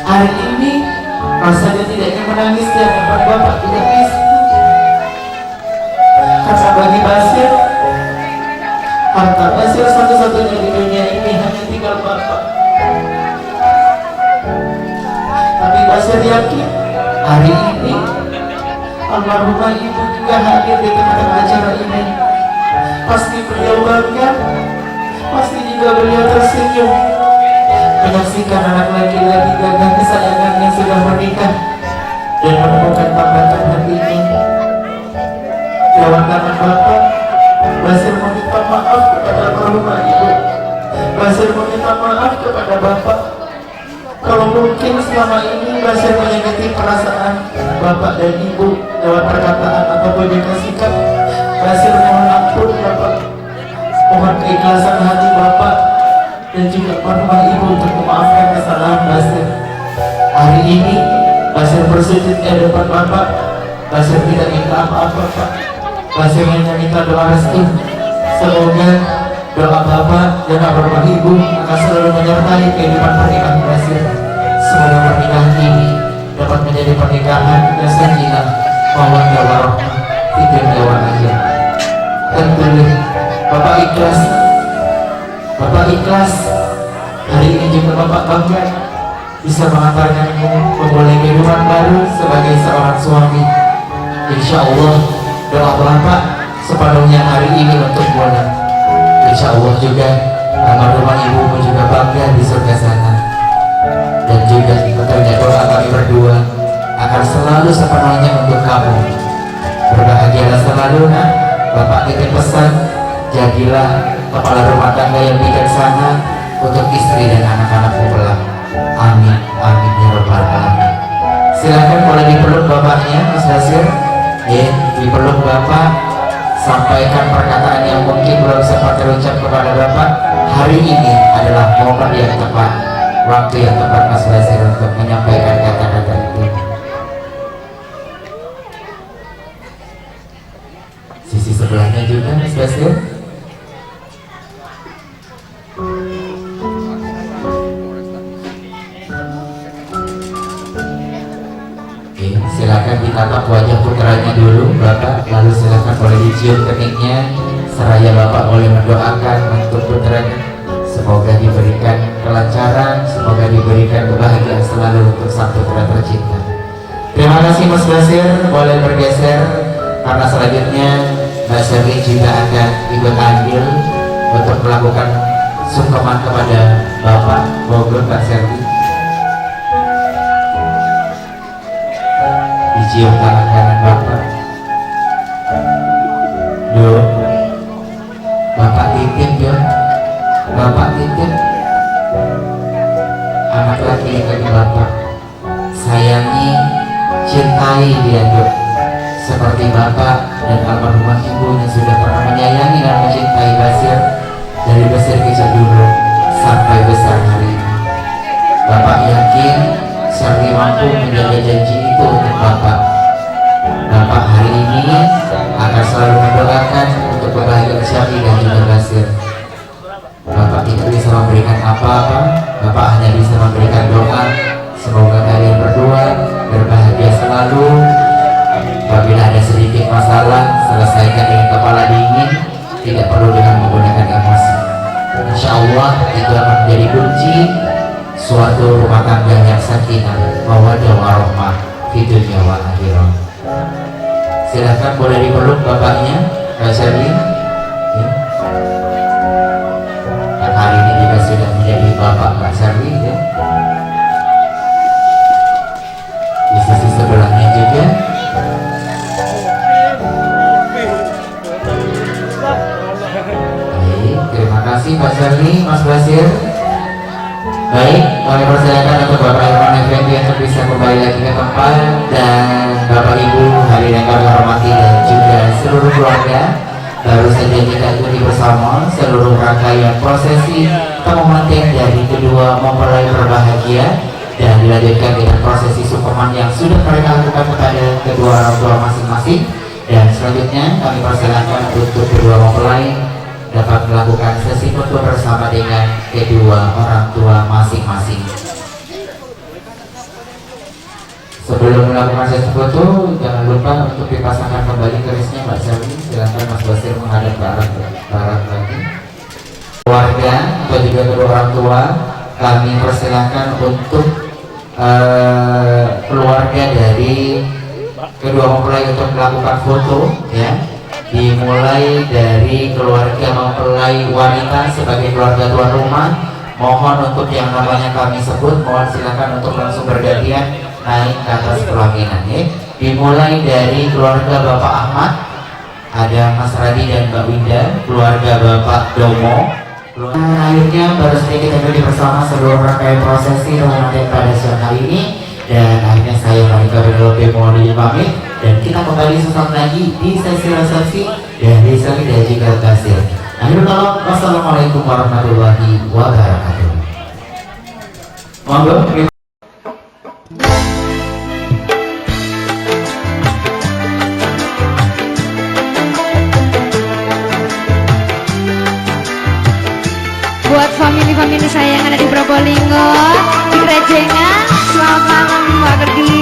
Hari ini rasanya tidak ingin menangis di hadapan Bapak, tidak bisa, karena bagi Basir, harta Basir satu-satunya di dunia ini hanya tinggal Bapak. Tapi Basir yakin hari ini almarhumah ibu juga hadir di tengah-tengah acara ini. Pasti beliau bangga, pasti juga beliau tersenyum menyaksikan anak laki-laki gagah kesayangannya sudah menikah dan menemukan tambatan hatinya. Lewat tangan Bapak, Basir meminta maaf kepada almarhumah ibu. Basir meminta maaf kepada Bapak kalau mungkin selama ini Basir menyakiti perasaan Bapak dan Ibu lewat perkataan ataupun juga sikap. Basir mohon ampun Bapak, mohon keikhlasan hati Bapak dan juga almarhumah Ibu untuk memaafkan kesalahan Basir. Hari ini Basir bersujud di hadapan Bapak. Basir tidak minta apa-apa Pak, Basir hanya minta doa restu. Semoga doa Bapak dan almarhumah Ibu akan selalu menyertai kehidupan pernikahan Basir. Semoga pernikahan ini dapat menjadi pernikahan yang sakinah, mawaddah warahmah di dunia wal akhirat. Tentunya Bapak ikhlas, Bapak ikhlas. Hari ini juga Bapak bangga bisa mengantarkanmu memulai kehidupan baru sebagai seorang suami. Insya Allah doa Bapak sepenuhnya hari ini untuk bulan. Insya Allah juga almarhumah ibumu juga bangga di surga sana. Dan juga tentunya doa kami berdua akan selalu sepenuhnya untuk kamu. Berbahagialah selalu nak. Bapak titip pesan, jadilah kepala rumah tangga yang bijaksana untuk istri dan anak-anakmu kelak. Amin, amin ya rabbal alamin. Silakan boleh dipeluk bapaknya Mas Basir. Ya, dipeluk Bapak. Sampaikan perkataan yang mungkin belum sempat terucap kepada Bapak. Hari ini adalah momen yang tepat, waktu yang tepat Mas Basir untuk menyampaikan kata-kata itu. Sisi sebelahnya juga Mas Basir. Oke, silakan ditatap wajah putranya dulu Bapak, lalu silakan boleh dicium keningnya, seraya Bapak boleh mendoakan untuk putranya. Semoga diberikan kelancaran, semoga diberikan kebahagiaan selalu untuk sang putra tercinta. Terima kasih Mas Basir, boleh bergeser karena selanjutnya Mbak Serli juga akan ikut andil untuk melakukan sungkeman kepada Bapak. Monggo Mbak Serli, dicium tangan kanan Bapak. Yo, Bapak titip ya. Bapak titip anak laki-laki Bapak, sayangi, cintai dia Dok, seperti seperti bapak dan almarhumah ibu yang sudah pernah menyayangi dan mencintai Basir dari Basir kecil dulu sampai besar hari ini. Bapak yakin Syarli mampu menjaga janji itu untuk bapak. Bapak hari ini akan selalu mendoakan untuk kebahagiaan Syarli dan juga Basir. Bapak tidak bisa memberikan apa-apa, Bapak hanya bisa memberikan doa. Semoga kalian berdua berbahagia selalu. Apabila ada sedikit masalah, selesaikan dengan kepala dingin, tidak perlu dengan menggunakan emosi. Insya Allah itu akan menjadi kunci suatu rumah tangga yang sakinah, mawaddah warahmah di dunia wal akhirah. Silakan boleh dipeluk bapaknya, Mbak Syarli. Ya. Dan hari ini juga sudah menjadi bapak Mbak Syarli, ya. Di sisi sebelahnya juga. Baik, terima kasih Pak Syarli, Mas Basir. Baik, kami persilakan untuk Bapak Irwan Effendi untuk bisa kembali lagi ke tempat, dan Bapak Ibu hadirin yang kami hormati dan juga seluruh keluarga. Baru saja kita ikuti bersama seluruh rangkaian prosesi pengantin dari kedua mempelai berbahagia, dan dilanjutkan dengan prosesi Superman yang sudah mereka lakukan kepada kedua orang tua masing-masing. Dan selanjutnya kami persilakan untuk kedua mempelai dapat melakukan sesi foto bersama dengan kedua orang tua masing-masing. Sebelum melakukan sesi foto, jangan lupa untuk dipasangkan kembali kerisnya Mbak Syarli. Silakan Mas Basir menghadap ke arah barat lagi. Keluarga atau juga kedua orang tua, kami persilakan untuk keluarga dari kedua mempelai untuk melakukan foto, ya. Dimulai dari keluarga mempelai wanita sebagai keluarga tuan rumah. Mohon untuk yang namanya kami sebut, mohon silakan untuk langsung bergantian naik ke atas pelaminan, ya. Dimulai dari keluarga Bapak Ahmad, ada Mas Radi dan Mbak Winda, keluarga Bapak Domo. Akhirnya baru saja kita ikuti bersama seluruh rangkaian prosesi pengantin pada siang hari ini, dan akhirnya saya Monika Benelope mohon izin pamit, dan kita kembali sesaat lagi di sesi resepsi dari Syarli dan juga Basir. Akhirul kalam, wassalamualaikum warahmatullahi wabarakatuh. Monggo. Buat family-family saya yang ada di Probolinggo, di Rejengan, selamat malam Mbak Gerdi.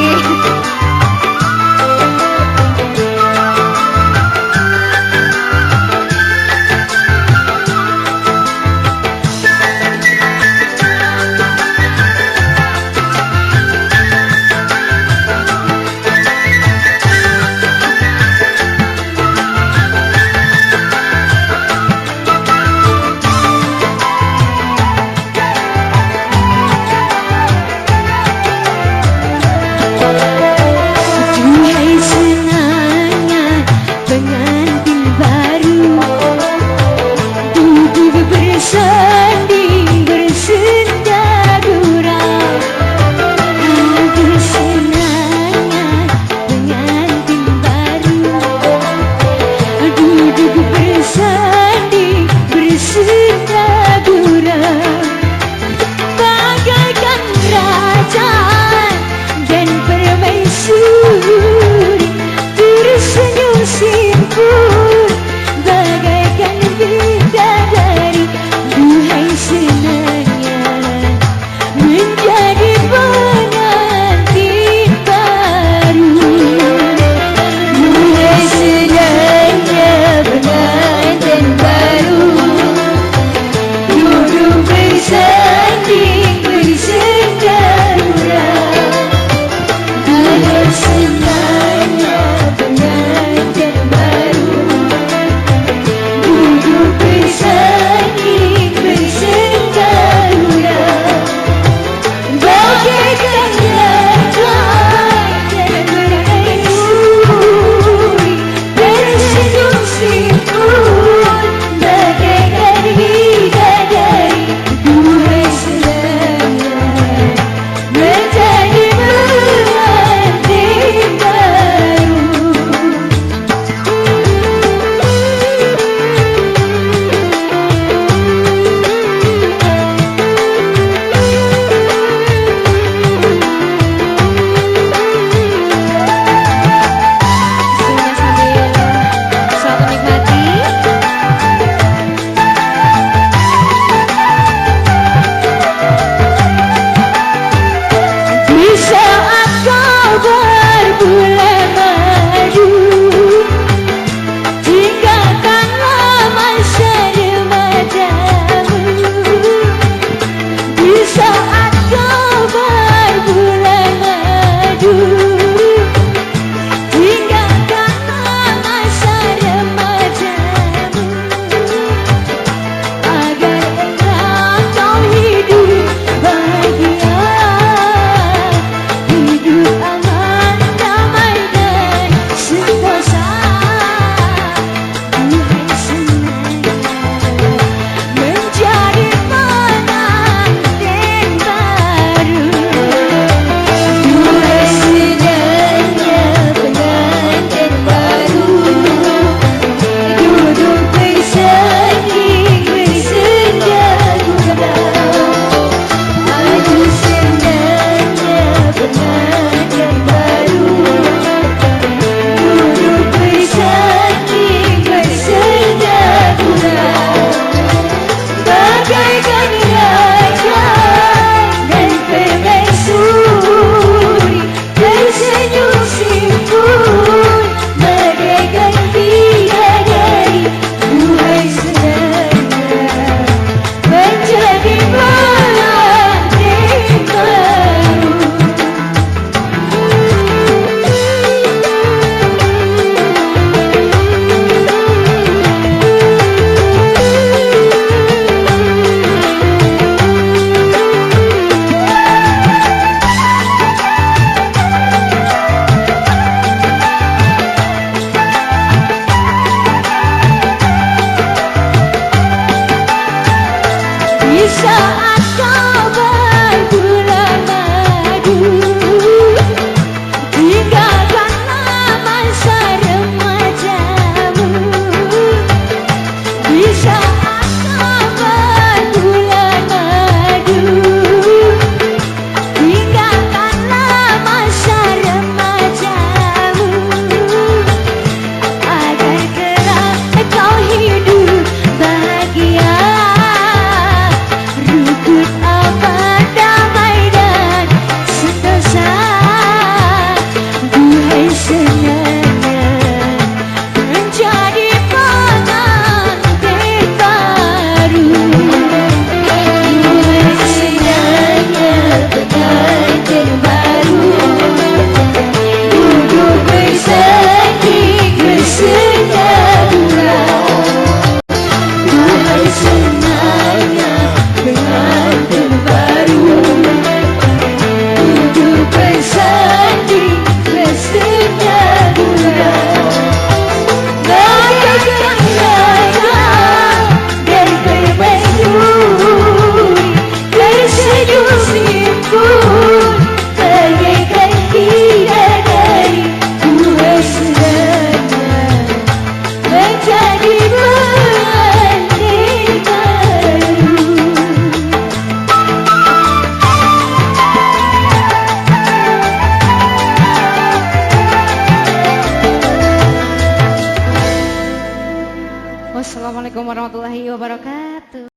Assalamualaikum warahmatullahi wabarakatuh. Assalamualaikum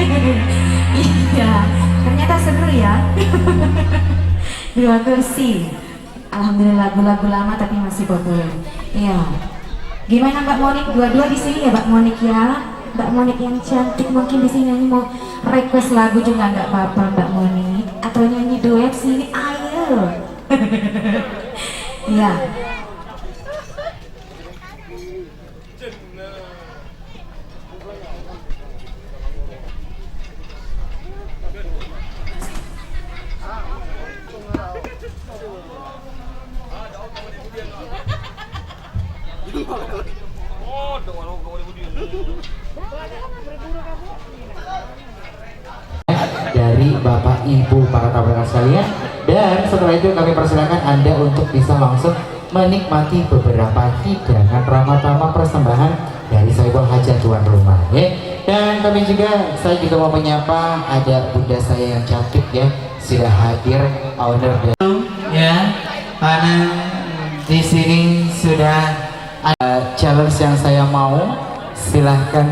Iya, ternyata seru ya. Dua kursi. Alhamdulillah lagu-lagu lama tapi masih populer. Iya. Gimana Mbak Monik? Dua-dua di sini ya Mbak Monik ya. Mbak Monik yang cantik mungkin di sini nyanyi mau request lagu juga nggak apa-apa Mbak Monik. Atau nyanyi duet sini, ayo. Iya. Dari Bapak Ibu para tamu sekalian, dan setelah itu kami persilakan Anda untuk bisa langsung menikmati beberapa hidangan ramah-tamah persembahan dari Sohibul Hajat tuan rumah ya. Dan kami juga, saya juga mau menyapa ada bunda saya yang cantik ya, sudah hadir owner dari ya, karena di sini sudah ada challenge yang saya mau, silahkan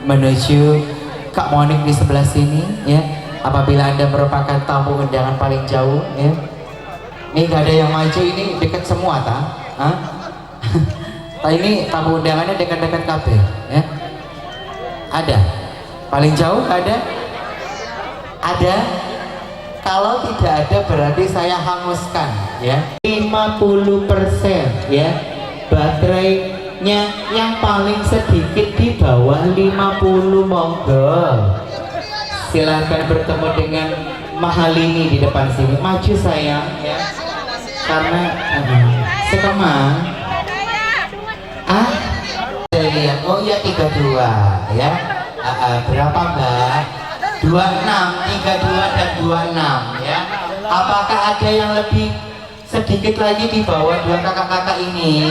menuju Kak Monik di sebelah sini ya. Apabila Anda merupakan tamu undangan paling jauh ya. Ini gak ada yang maju, ini dekat semua ini tamu undangannya dekat-dekat kabel ya. Ada? Paling jauh ada? Ada? Kalau tidak ada berarti saya hanguskan ya. 50% ya. Baterainya yang paling sedikit di bawah 50, monggo. Silahkan bertemu dengan Mahalini di depan sini. Maju sayang ya. Karena sekemang. Saya lihat, oh ya 32 ya. Berapa Mbak? 26, 32 dan 26 ya. Apakah ada yang lebih sedikit lagi di bawah dua kakak-kakak ini?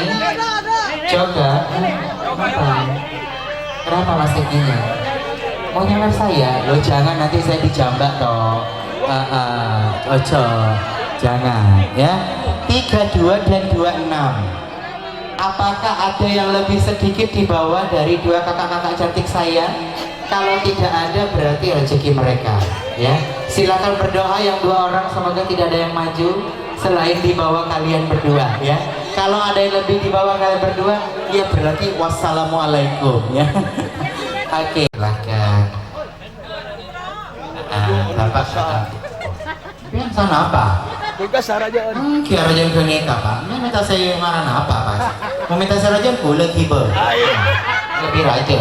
Coba. Kenapa Mas Ekinya? Mau nyamar saya? Lo jangan, nanti saya dijambak toh. Ojo, jangan ya. 32 dan 26. Apakah ada yang lebih sedikit di bawah dari dua kakak-kakak cantik saya? Kalau tidak ada berarti rezeki mereka ya. Silakan berdoa yang dua orang, semoga tidak ada yang maju selain di bawah kalian berdua ya. Kalau ada yang lebih di bawah kalian berdua, ya berarti wassalamualaikum ya. Oke, silahkan. Bapak yang sana apa? Buka sarajan. Kira rajan ke nikah Pak. Ini minta saya marah apa Pak? Mau minta saya rajan boleh tiba. Lebih raja.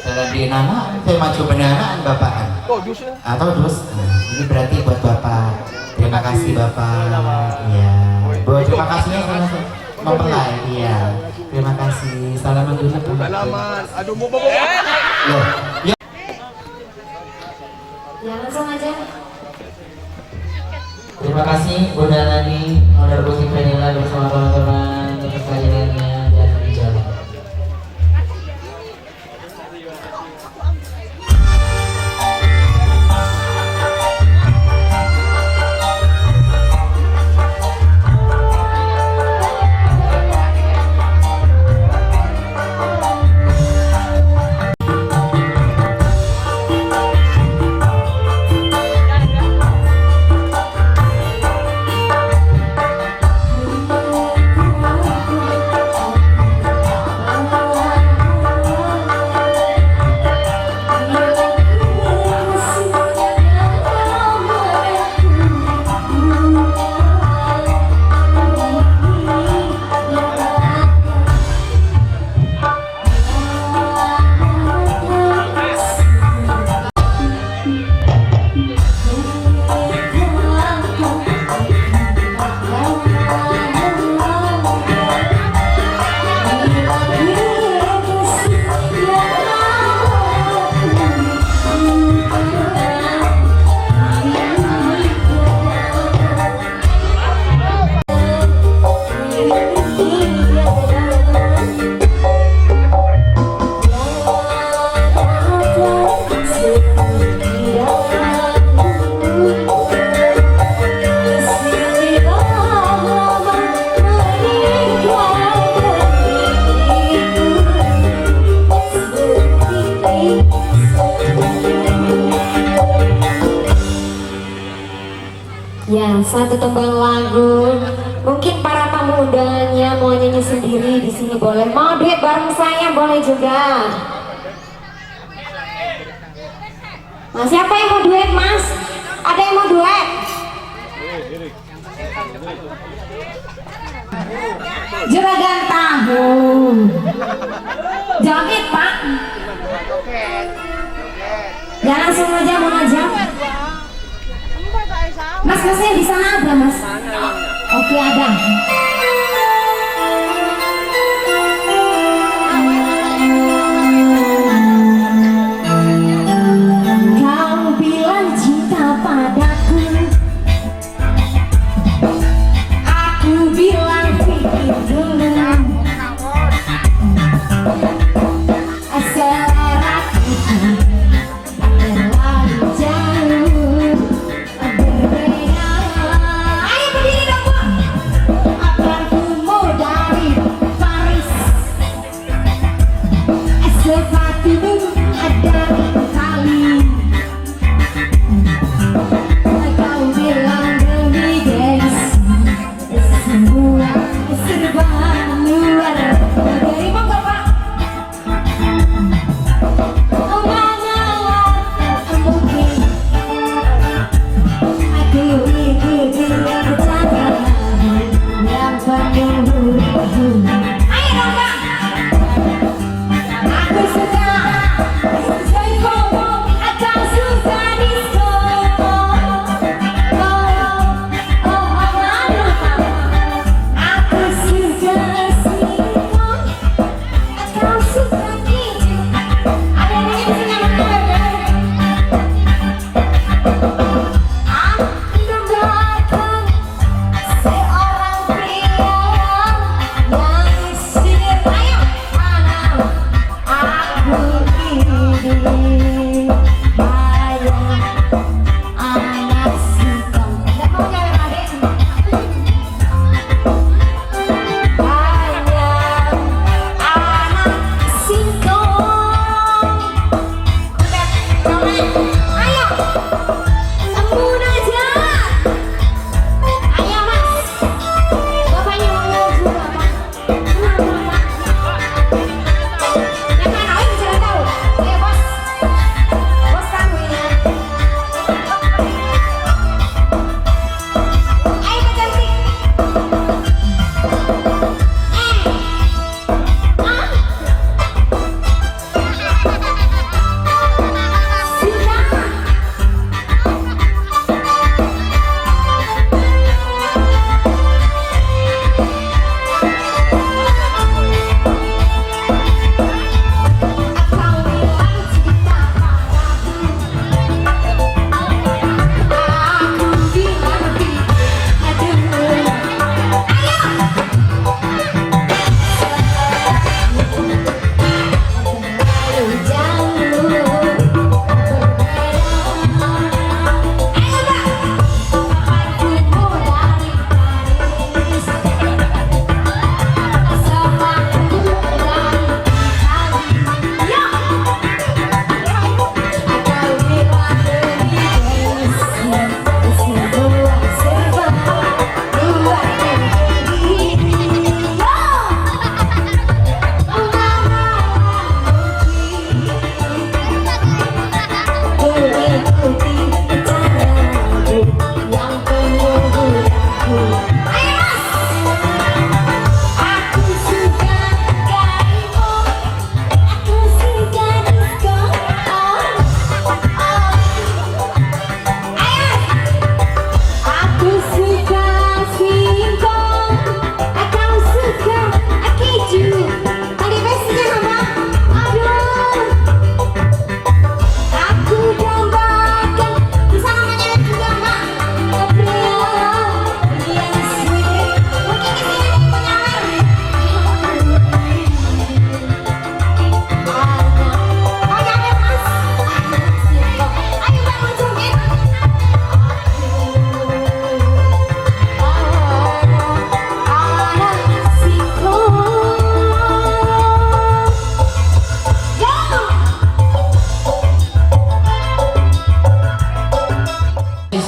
Salah di nama saya maju beneran Bapak. Oh dus ya? Atau dus. Ini berarti buat Bapak. Terima kasih Bapak. Iya. Buat terima kasihnya sama mempelai. Iya. Terima kasih. Salaman dulu. Salaman. Aduh mau bawa. Loh. Ya. Ya langsung aja. Terima kasih Bunda Nani, Owner Butik Vanilla bersama teman-teman untuk kehadirannya dan berjalan. Ya, satu tembang lagu. Mungkin para tamu undangannya mau nyanyi sendiri di sini boleh. Mau duet bareng saya boleh juga. Nah, siapa yang mau duet, Mas? Ada yang mau duet? Juragan tahu. Joget, Pak. Ya langsung aja mau aja. Masnya di sana ada, Mas? Oke, ada. Kau bilang cinta padaku, aku bilang pikir dulu. Selera kita terlalu jauh berbeda. Ayo berdiri dong, Bu.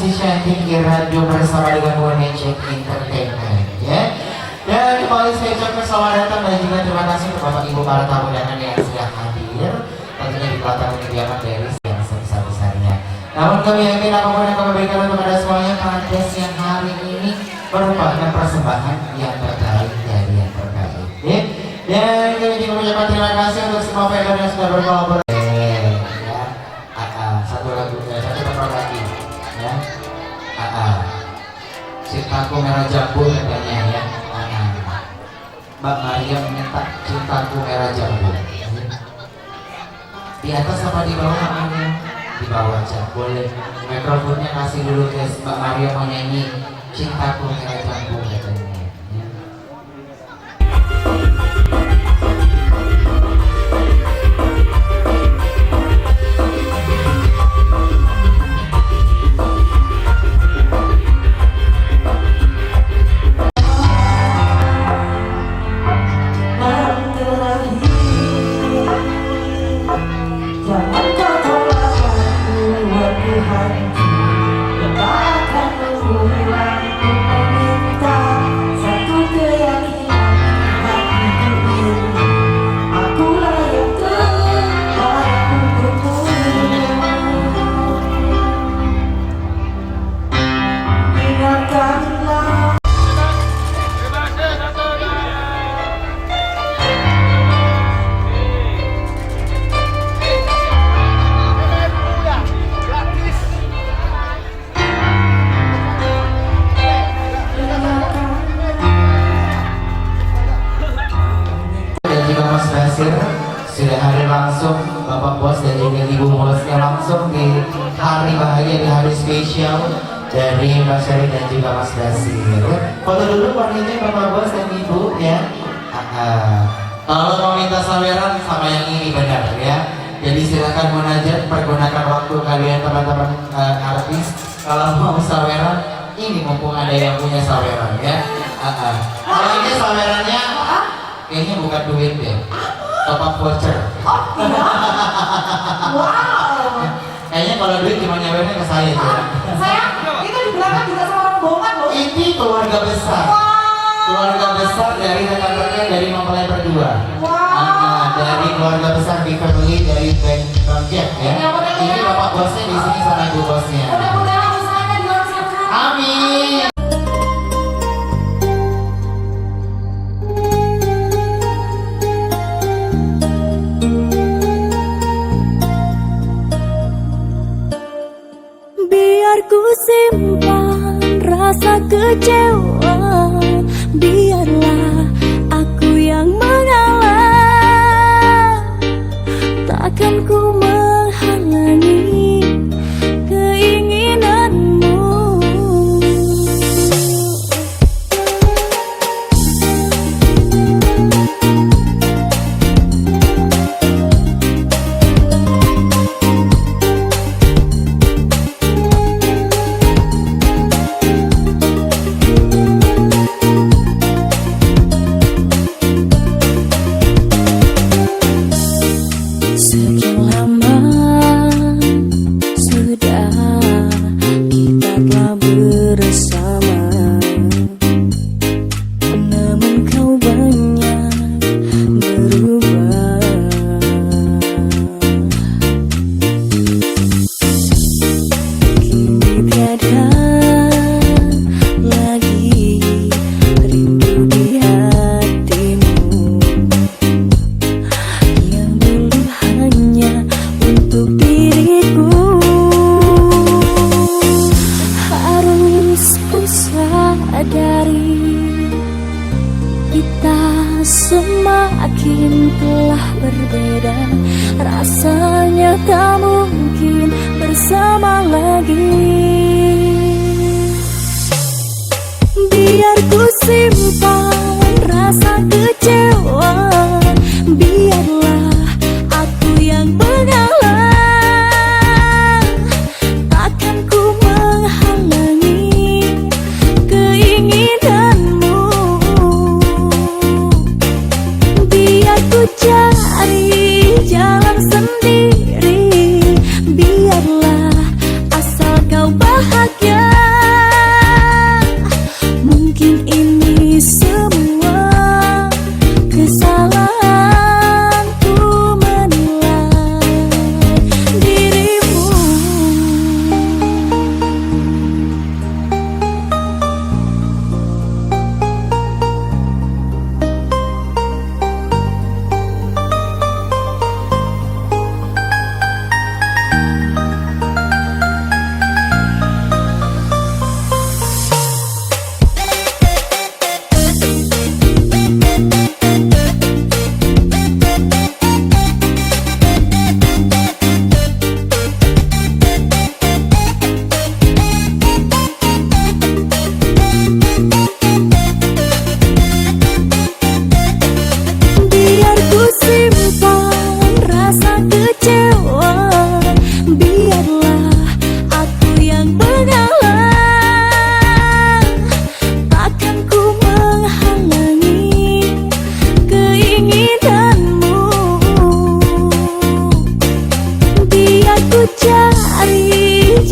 si Shanti Radio bersama dengan One Check Entertainment ya. Dan kembali saya ucapkan selamat datang dan juga terima kasih untuk Bapak Ibu para tamu undangan yang sudah hadir tentunya di pelataran kediaman dari yang sebesar-besarnya. Namun kami yakin apapun yang kami berikan kepada semuanya pada siang hari ini merupakan persembahan yang terbaik dari yang terbaik ya. Dan kami juga mengucapkan terima kasih untuk semua vendor yang sudah berkolaborasi. Cintaku merah jambu katanya ya. Mbak Maria minta cintaku merah jambu. Di atas apa di bawah namanya? Di bawah aja boleh. Mikrofonnya kasih dulu guys. Mbak Maria mau nyanyi cintaku merah jambu katanya. Ya. Sudah hadir langsung Bapak Bos dan juga Ibu Bosnya langsung di hari bahagia, di hari spesial dari Mas Syari dan juga Mas Dasir. Foto dulu panggilnya Bapak Bos dan Ibu ya. Kalau mau minta saweran sama yang ini benar ya. Jadi silakan munajat, pergunakan waktu kalian teman-teman artis. Kalau mau saweran, ini mumpung ada yang punya saweran ya. Kalau ini sawerannya kayaknya bukan duit deh. Top up voucher. Oh iya. Wow. Kayaknya kalau duit cuma nyawernya ke saya aja. Sayang, itu di belakang juga sama rombongan loh. Ini keluarga besar. Keluarga besar dari rekan-rekan dari mempelai berdua. Dari keluarga besar di family dari Bang Jack ya. Ini Bapak Bosnya di sini sama Ibu Bosnya. Mudah-mudahan usahanya dilaksanakan. Amin. Ku simpan rasa kecewa, biarlah aku yang mengalah. Takkan ku menghalangi keinginanmu. Semakin telah berbeda, rasanya tak mungkin bersama lagi. Biar ku simpan rasa kecewa, biarlah aku yang mengalah. Takkan ku menghalangi keinginanmu. Biar ku cari jalan sendiri, biarlah asal kau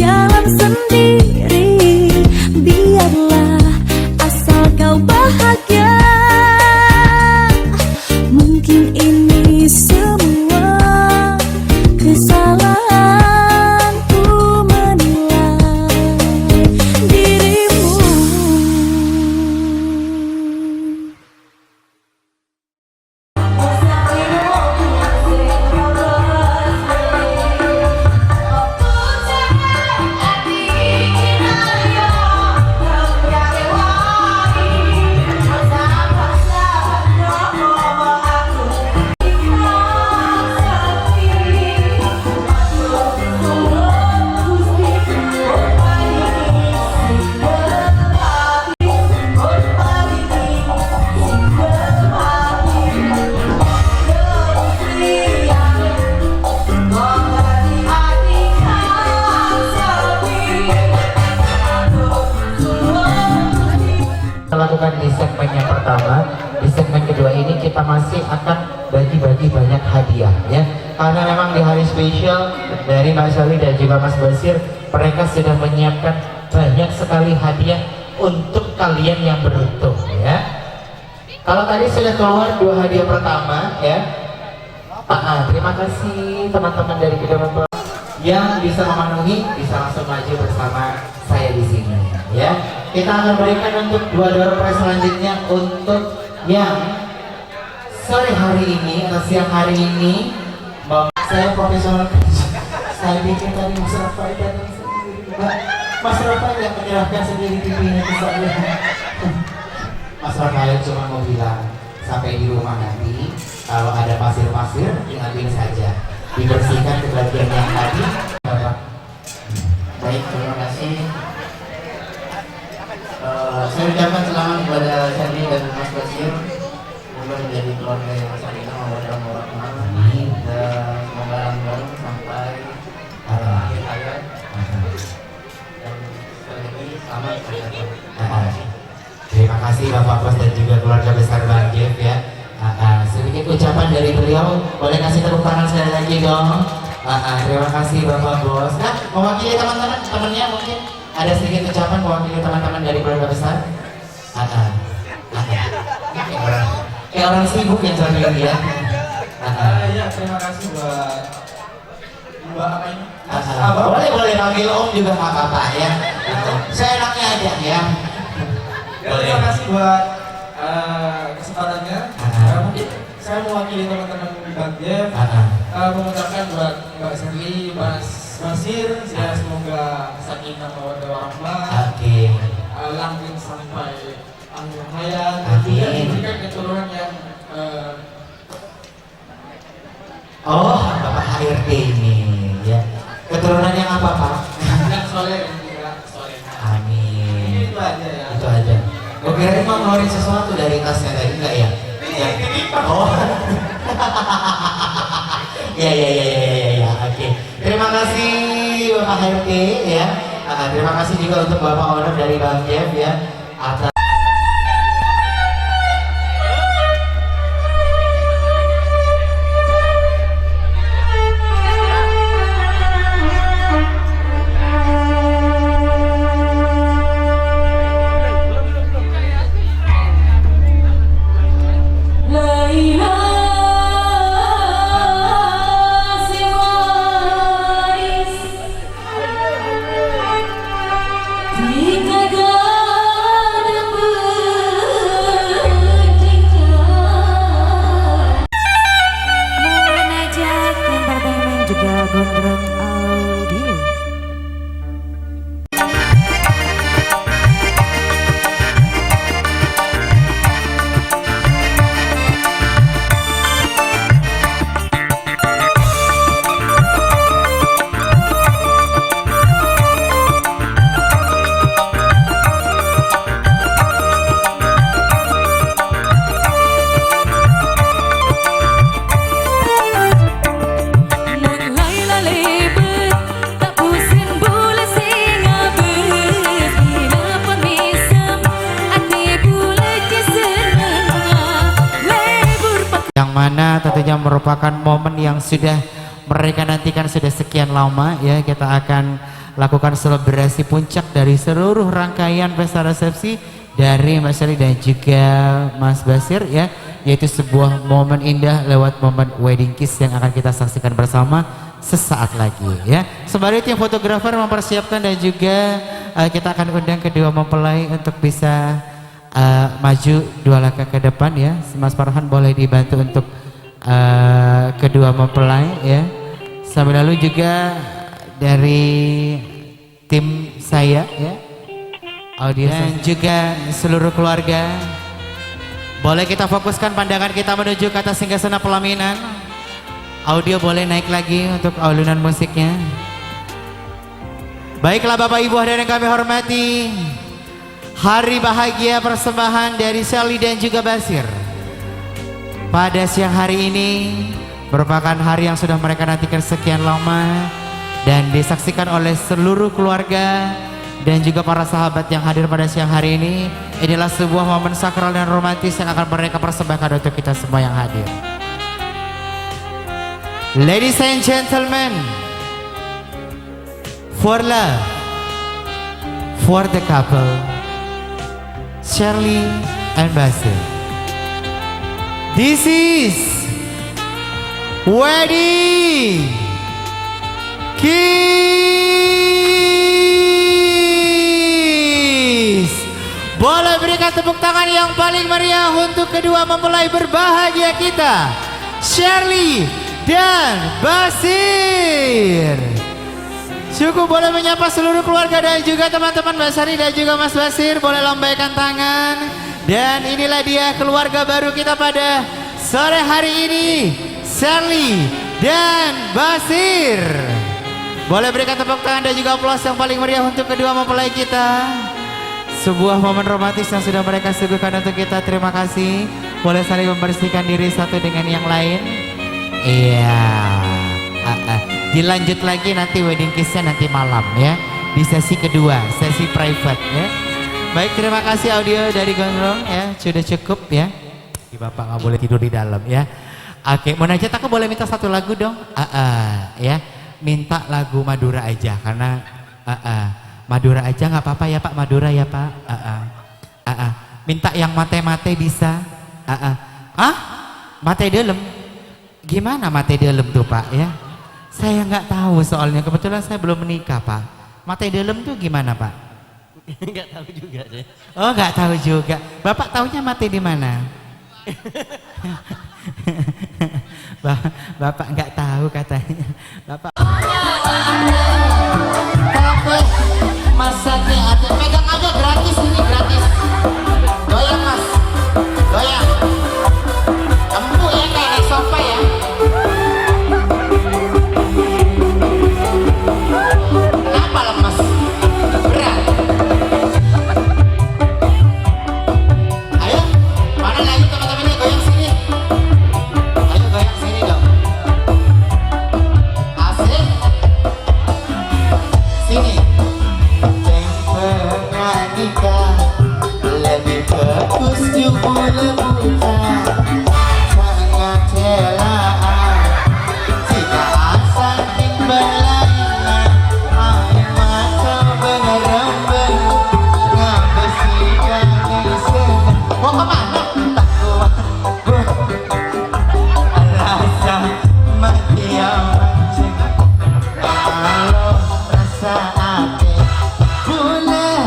jalan sendiri. Biarlah asal kau bahagia. Mungkin ini semua kesalahanku menilai dirimu. Lakukan di segmen yang pertama. Di segmen kedua ini kita masih akan bagi-bagi banyak hadiah ya, karena memang di hari spesial dari Mbak Sally dan juga Mas Basir, mereka sudah menyiapkan banyak sekali hadiah untuk kalian yang beruntung ya. Kalau tadi sudah keluar 2 hadiah pertama ya, terima kasih teman-teman dari kedua orang tua yang bisa memenuhi, bisa langsung maju bersama saya di sini ya. Kita akan berikan untuk 2 door prize selanjutnya untuk yang sore hari ini atau siang hari ini. Saya profesional, saya bikin tadi Mas Rafael datang sendiri. Mas Rafael yang menyerahkan sendiri TV-nya ke saya. Mas Rafael cuma mau bilang sampai di rumah nanti kalau ada pasir-pasir diambil saja, dibersihkan ke bagian yang tadi. Baik, terima kasih. Saya ucapkan selamat kepada Sally dan Mas Basir, semoga menjadi keluarga yang sakinah mawaddah warahmah, dan semoga langgeng sampai akhir hayat. Dan sekali lagi selamat kepada terima kasih Bapak Bos dan juga keluarga besar Bang Jeff ya. Sedikit ucapan dari beliau, boleh kasih tepuk tangan sekali lagi dong. Terima kasih Bapak Bos. Nah, mewakili teman-teman, temannya mungkin ada sedikit ucapan mewakili teman-teman dari keluarga besar. Kayak orang sibuk yang sering ya. Ya, terima kasih buat Mbak apa ini? Boleh panggil Om juga nggak apa-apa ya. Saya enaknya aja ya. Terima kasih buat kesempatannya. Mungkin saya mewakili teman-teman di Bang Jeff, mengucapkan buat Mbak Sally, Mas Basir, ya semoga sakinah mawaddah warahmah, langgeng sampai akhir hayat, dan juga diberikan keturunan yang Bapak HRD ini ya. Keturunan yang apa Pak? yang soleh dan juga soleh. Amin. Itu aja ya. Itu aja. Gue kirain mau ngeluarin sesuatu dari tasnya tadi, enggak ya? Oh. Ya. Oke. Terima kasih Bapak HRD ya. Terima kasih juga untuk Bapak Owner dari Bang Jeff ya. Atas Gondrong Audio. yang mana tentunya merupakan momen yang sudah mereka nantikan sudah sekian lama ya. Kita akan lakukan selebrasi puncak dari seluruh rangkaian pesta resepsi dari Mbak Shelly dan juga Mas Basir ya, yaitu sebuah momen indah lewat momen wedding kiss yang akan kita saksikan bersama sesaat lagi ya. Sembari tim fotografer mempersiapkan dan juga kita akan undang kedua mempelai untuk bisa maju 2 langkah ke depan ya. Mas Farhan boleh dibantu untuk kedua mempelai ya. Sambil lalu juga dari tim saya ya, audiens dan juga seluruh keluarga, boleh kita fokuskan pandangan kita menuju ke atas singgasana pelaminan. Audio boleh naik lagi untuk alunan musiknya. Baiklah Bapak Ibu hadirin yang kami hormati, hari bahagia persembahan dari Shelly dan juga Basir pada siang hari ini merupakan hari yang sudah mereka nantikan sekian lama dan disaksikan oleh seluruh keluarga dan juga para sahabat yang hadir pada siang hari ini. Inilah sebuah momen sakral dan romantis yang akan mereka persembahkan untuk kita semua yang hadir. Ladies and gentlemen, for love, for the couple, Shelly and Basir. This is wedding kiss. Boleh berikan tepuk tangan yang paling meriah untuk kedua mempelai berbahagia kita, Shelly dan Basir. Cukup boleh menyapa seluruh keluarga dan juga teman-teman Mbak Sari dan juga Mas Basir. Boleh lambaikan tangan. Dan inilah dia keluarga baru kita pada sore hari ini, Shelly dan Basir. Boleh berikan tepuk tangan dan juga aplaus yang paling meriah untuk kedua mempelai kita. Sebuah momen romantis yang sudah mereka suguhkan untuk kita. Terima kasih. Boleh saling membersihkan diri satu dengan yang lain. Iya. Dilanjut lagi nanti wedding kissnya nanti malam ya, di sesi kedua, sesi private ya. Baik, terima kasih audio dari Gondrong ya, sudah cukup ya. Bapak nggak boleh tidur di dalam ya. Oke, Munajat aku boleh minta satu lagu dong? Ya, minta lagu Madura aja karena Madura aja nggak apa-apa ya Pak, Madura ya Pak. Minta yang mate-mate bisa? Mate dalam? Gimana mate dalam tuh Pak ya? Saya nggak tahu soalnya, kebetulan saya belum menikah Pak. Mate dalam tuh gimana Pak? Nggak tahu juga deh. Oh nggak tahu juga. Bapak taunya mati di mana? Bapak nggak tahu katanya. Bapak. Masaknya ada, pegang aja gratis ini gratis. Goyang Mas, goyang. Empuk ya kayak sofa ya. Kenapa lemas? Berat. Mana lagi teman-temannya, goyang sini. Ayo goyang sini dong. Asik. Sini. Tempat nikah lebih bagus jumpa lebuta. Sangat celaan jika asal timbalaina. Air mata berembeng ngabesikan isen. Mau kemana? Tak kuat rasa mati yang mancing. Kalau rasa hati boleh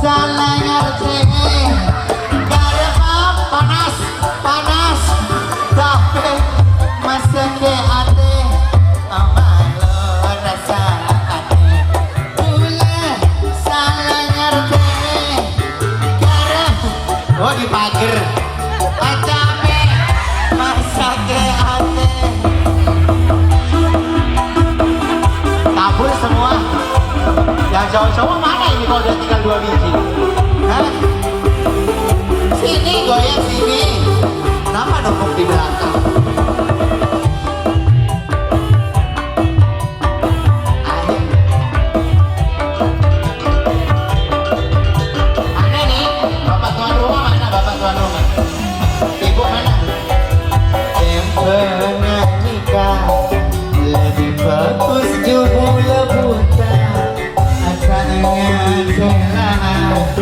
salah ngerti. Karena panas, panas tapi masa ke hati. Kalau rasa hati boleh salah ngerti. Karena oh di pagar capek masa ke hati. Kabur semua. Yang cowok-cowok mana ini kalau udah tinggal 2 biji? Hah? Sini goyang sini. Kenapa numpuk di belakang? Ayo. Mana nih? Bapak tuan rumah mana? Bapak tuan rumah. Ibu mana? Tempat nikah lebih bagus jumpa lebuta.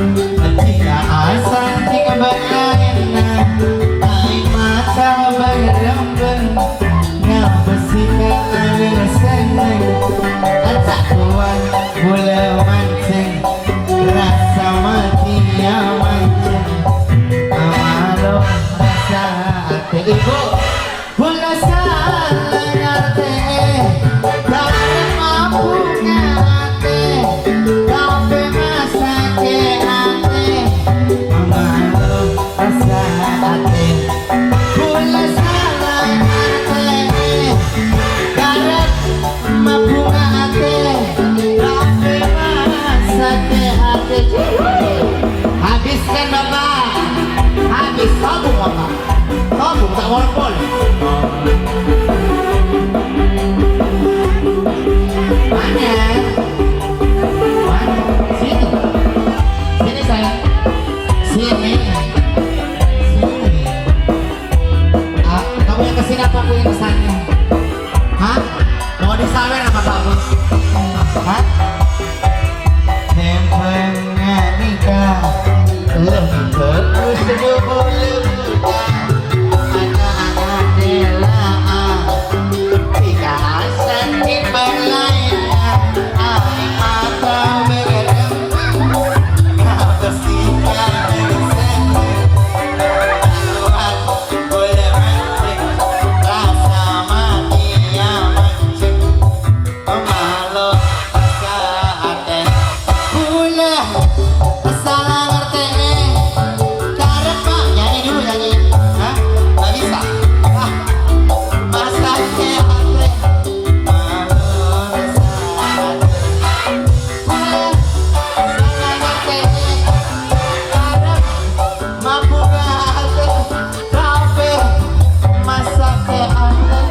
Jika asal tiga berlainan air mata berlembun ngabesikan ada senang tak kuat boleh mancing rasa mati yang mancing amalu rasa hati ibu boleh salah ngerti tak mampu ngerti tapi masa ke hati amalu rasa hati boleh salah ngerti karet mampu ngerti tapi masa ke hati habiskan bapak habis tabung bapak tabung tak walaupun mana sini sini saya sini kamu yang kesini apa aku yang kesana hah mau disawer apa bagus hah tempengnya nikah lebih terus boleh anak-anak delaan tiga sakit berlayar air mata berlembun kau bersihkan dari senang keluar boleh mancing rasa mati yang mancing pemalu hati boleh salah ngerti karet pak nyanyi dulu nyanyi hah nggak bisa ah masa ke hati malu rasa hati boleh salah ngerti karet mampu hati tapi masa ke hati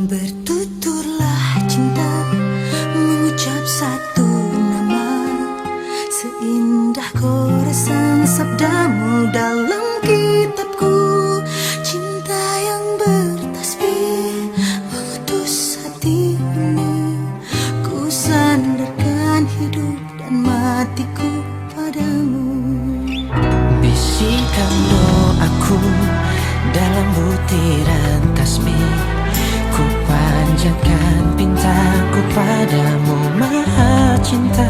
Bertuturlah cinta mengucap satu nama, seindah goresan sabdamu dalam kitabku. Cinta yang bertasbih mengutus hati ini, ku sandarkan hidup dan matiku padamu. Bisikan doaku dalam butiran tasbih, ku panjatkan pintaku padamu maha cinta.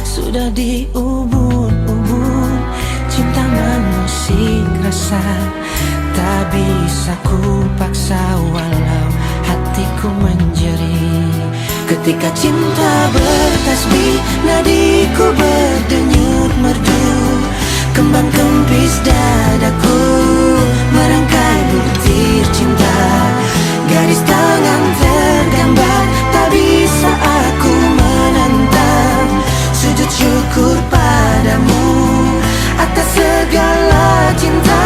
Sudah diubun-ubun cinta mengusik rasa, tak bisa ku paksa walau hatiku menjerit. Ketika cinta bertasbih, nadiku berdenyut merdu, kembang kempis dadaku merangkai butir cinta. Garis tangan tergambar, tak bisa aku menentang. Sujud syukur padamu atas segala cinta.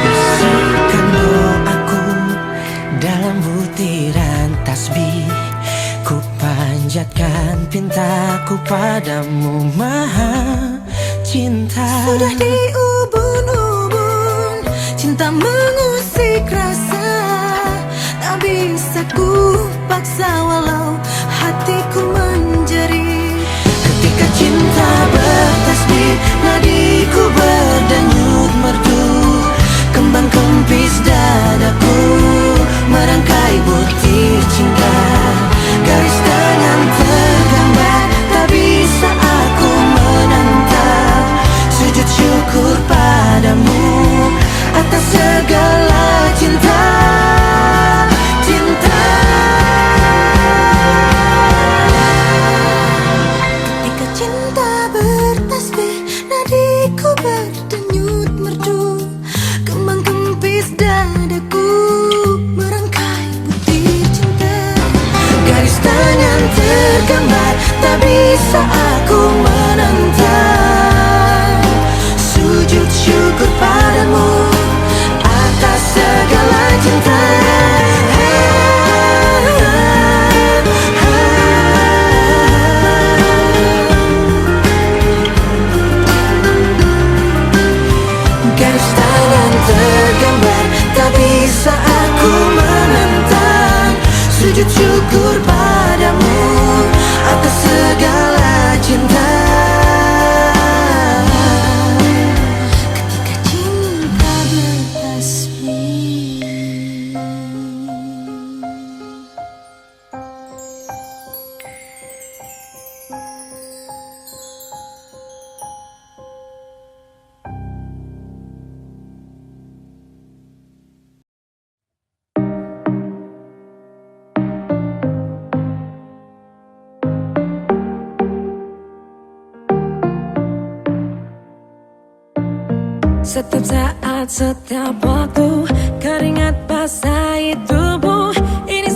Bisikan doaku dalam butiran tasbih, ku panjatkan pintaku padamu Maha Cinta. Sudah diubun-ubun, cinta mengusik rasa, tak bisa ku paksa walau hatiku menjerit. Ketika cinta bertasbih, nadiku berdenyut merdu, kembang kempis dadaku merangkai butir cinta. Garis tangan tergambar, tak bisa aku menentang. Sujud syukur padamu atas segala cinta. Cinta. Ketika cinta bertasbih, nadiku berdenyut merdu, kembang kempis dadaku merangkai butir cinta. Garis tangan tergambar, tak bisa aku menentang. Sujud syukur padamu atas segala cinta. Garis tangan tergambar, tak bisa aku menentang. Sujud syukur padamu atas segala cinta. Ketika cinta bertasbih. Setiap saat, setiap waktu, keringat basahi tubuh. Ini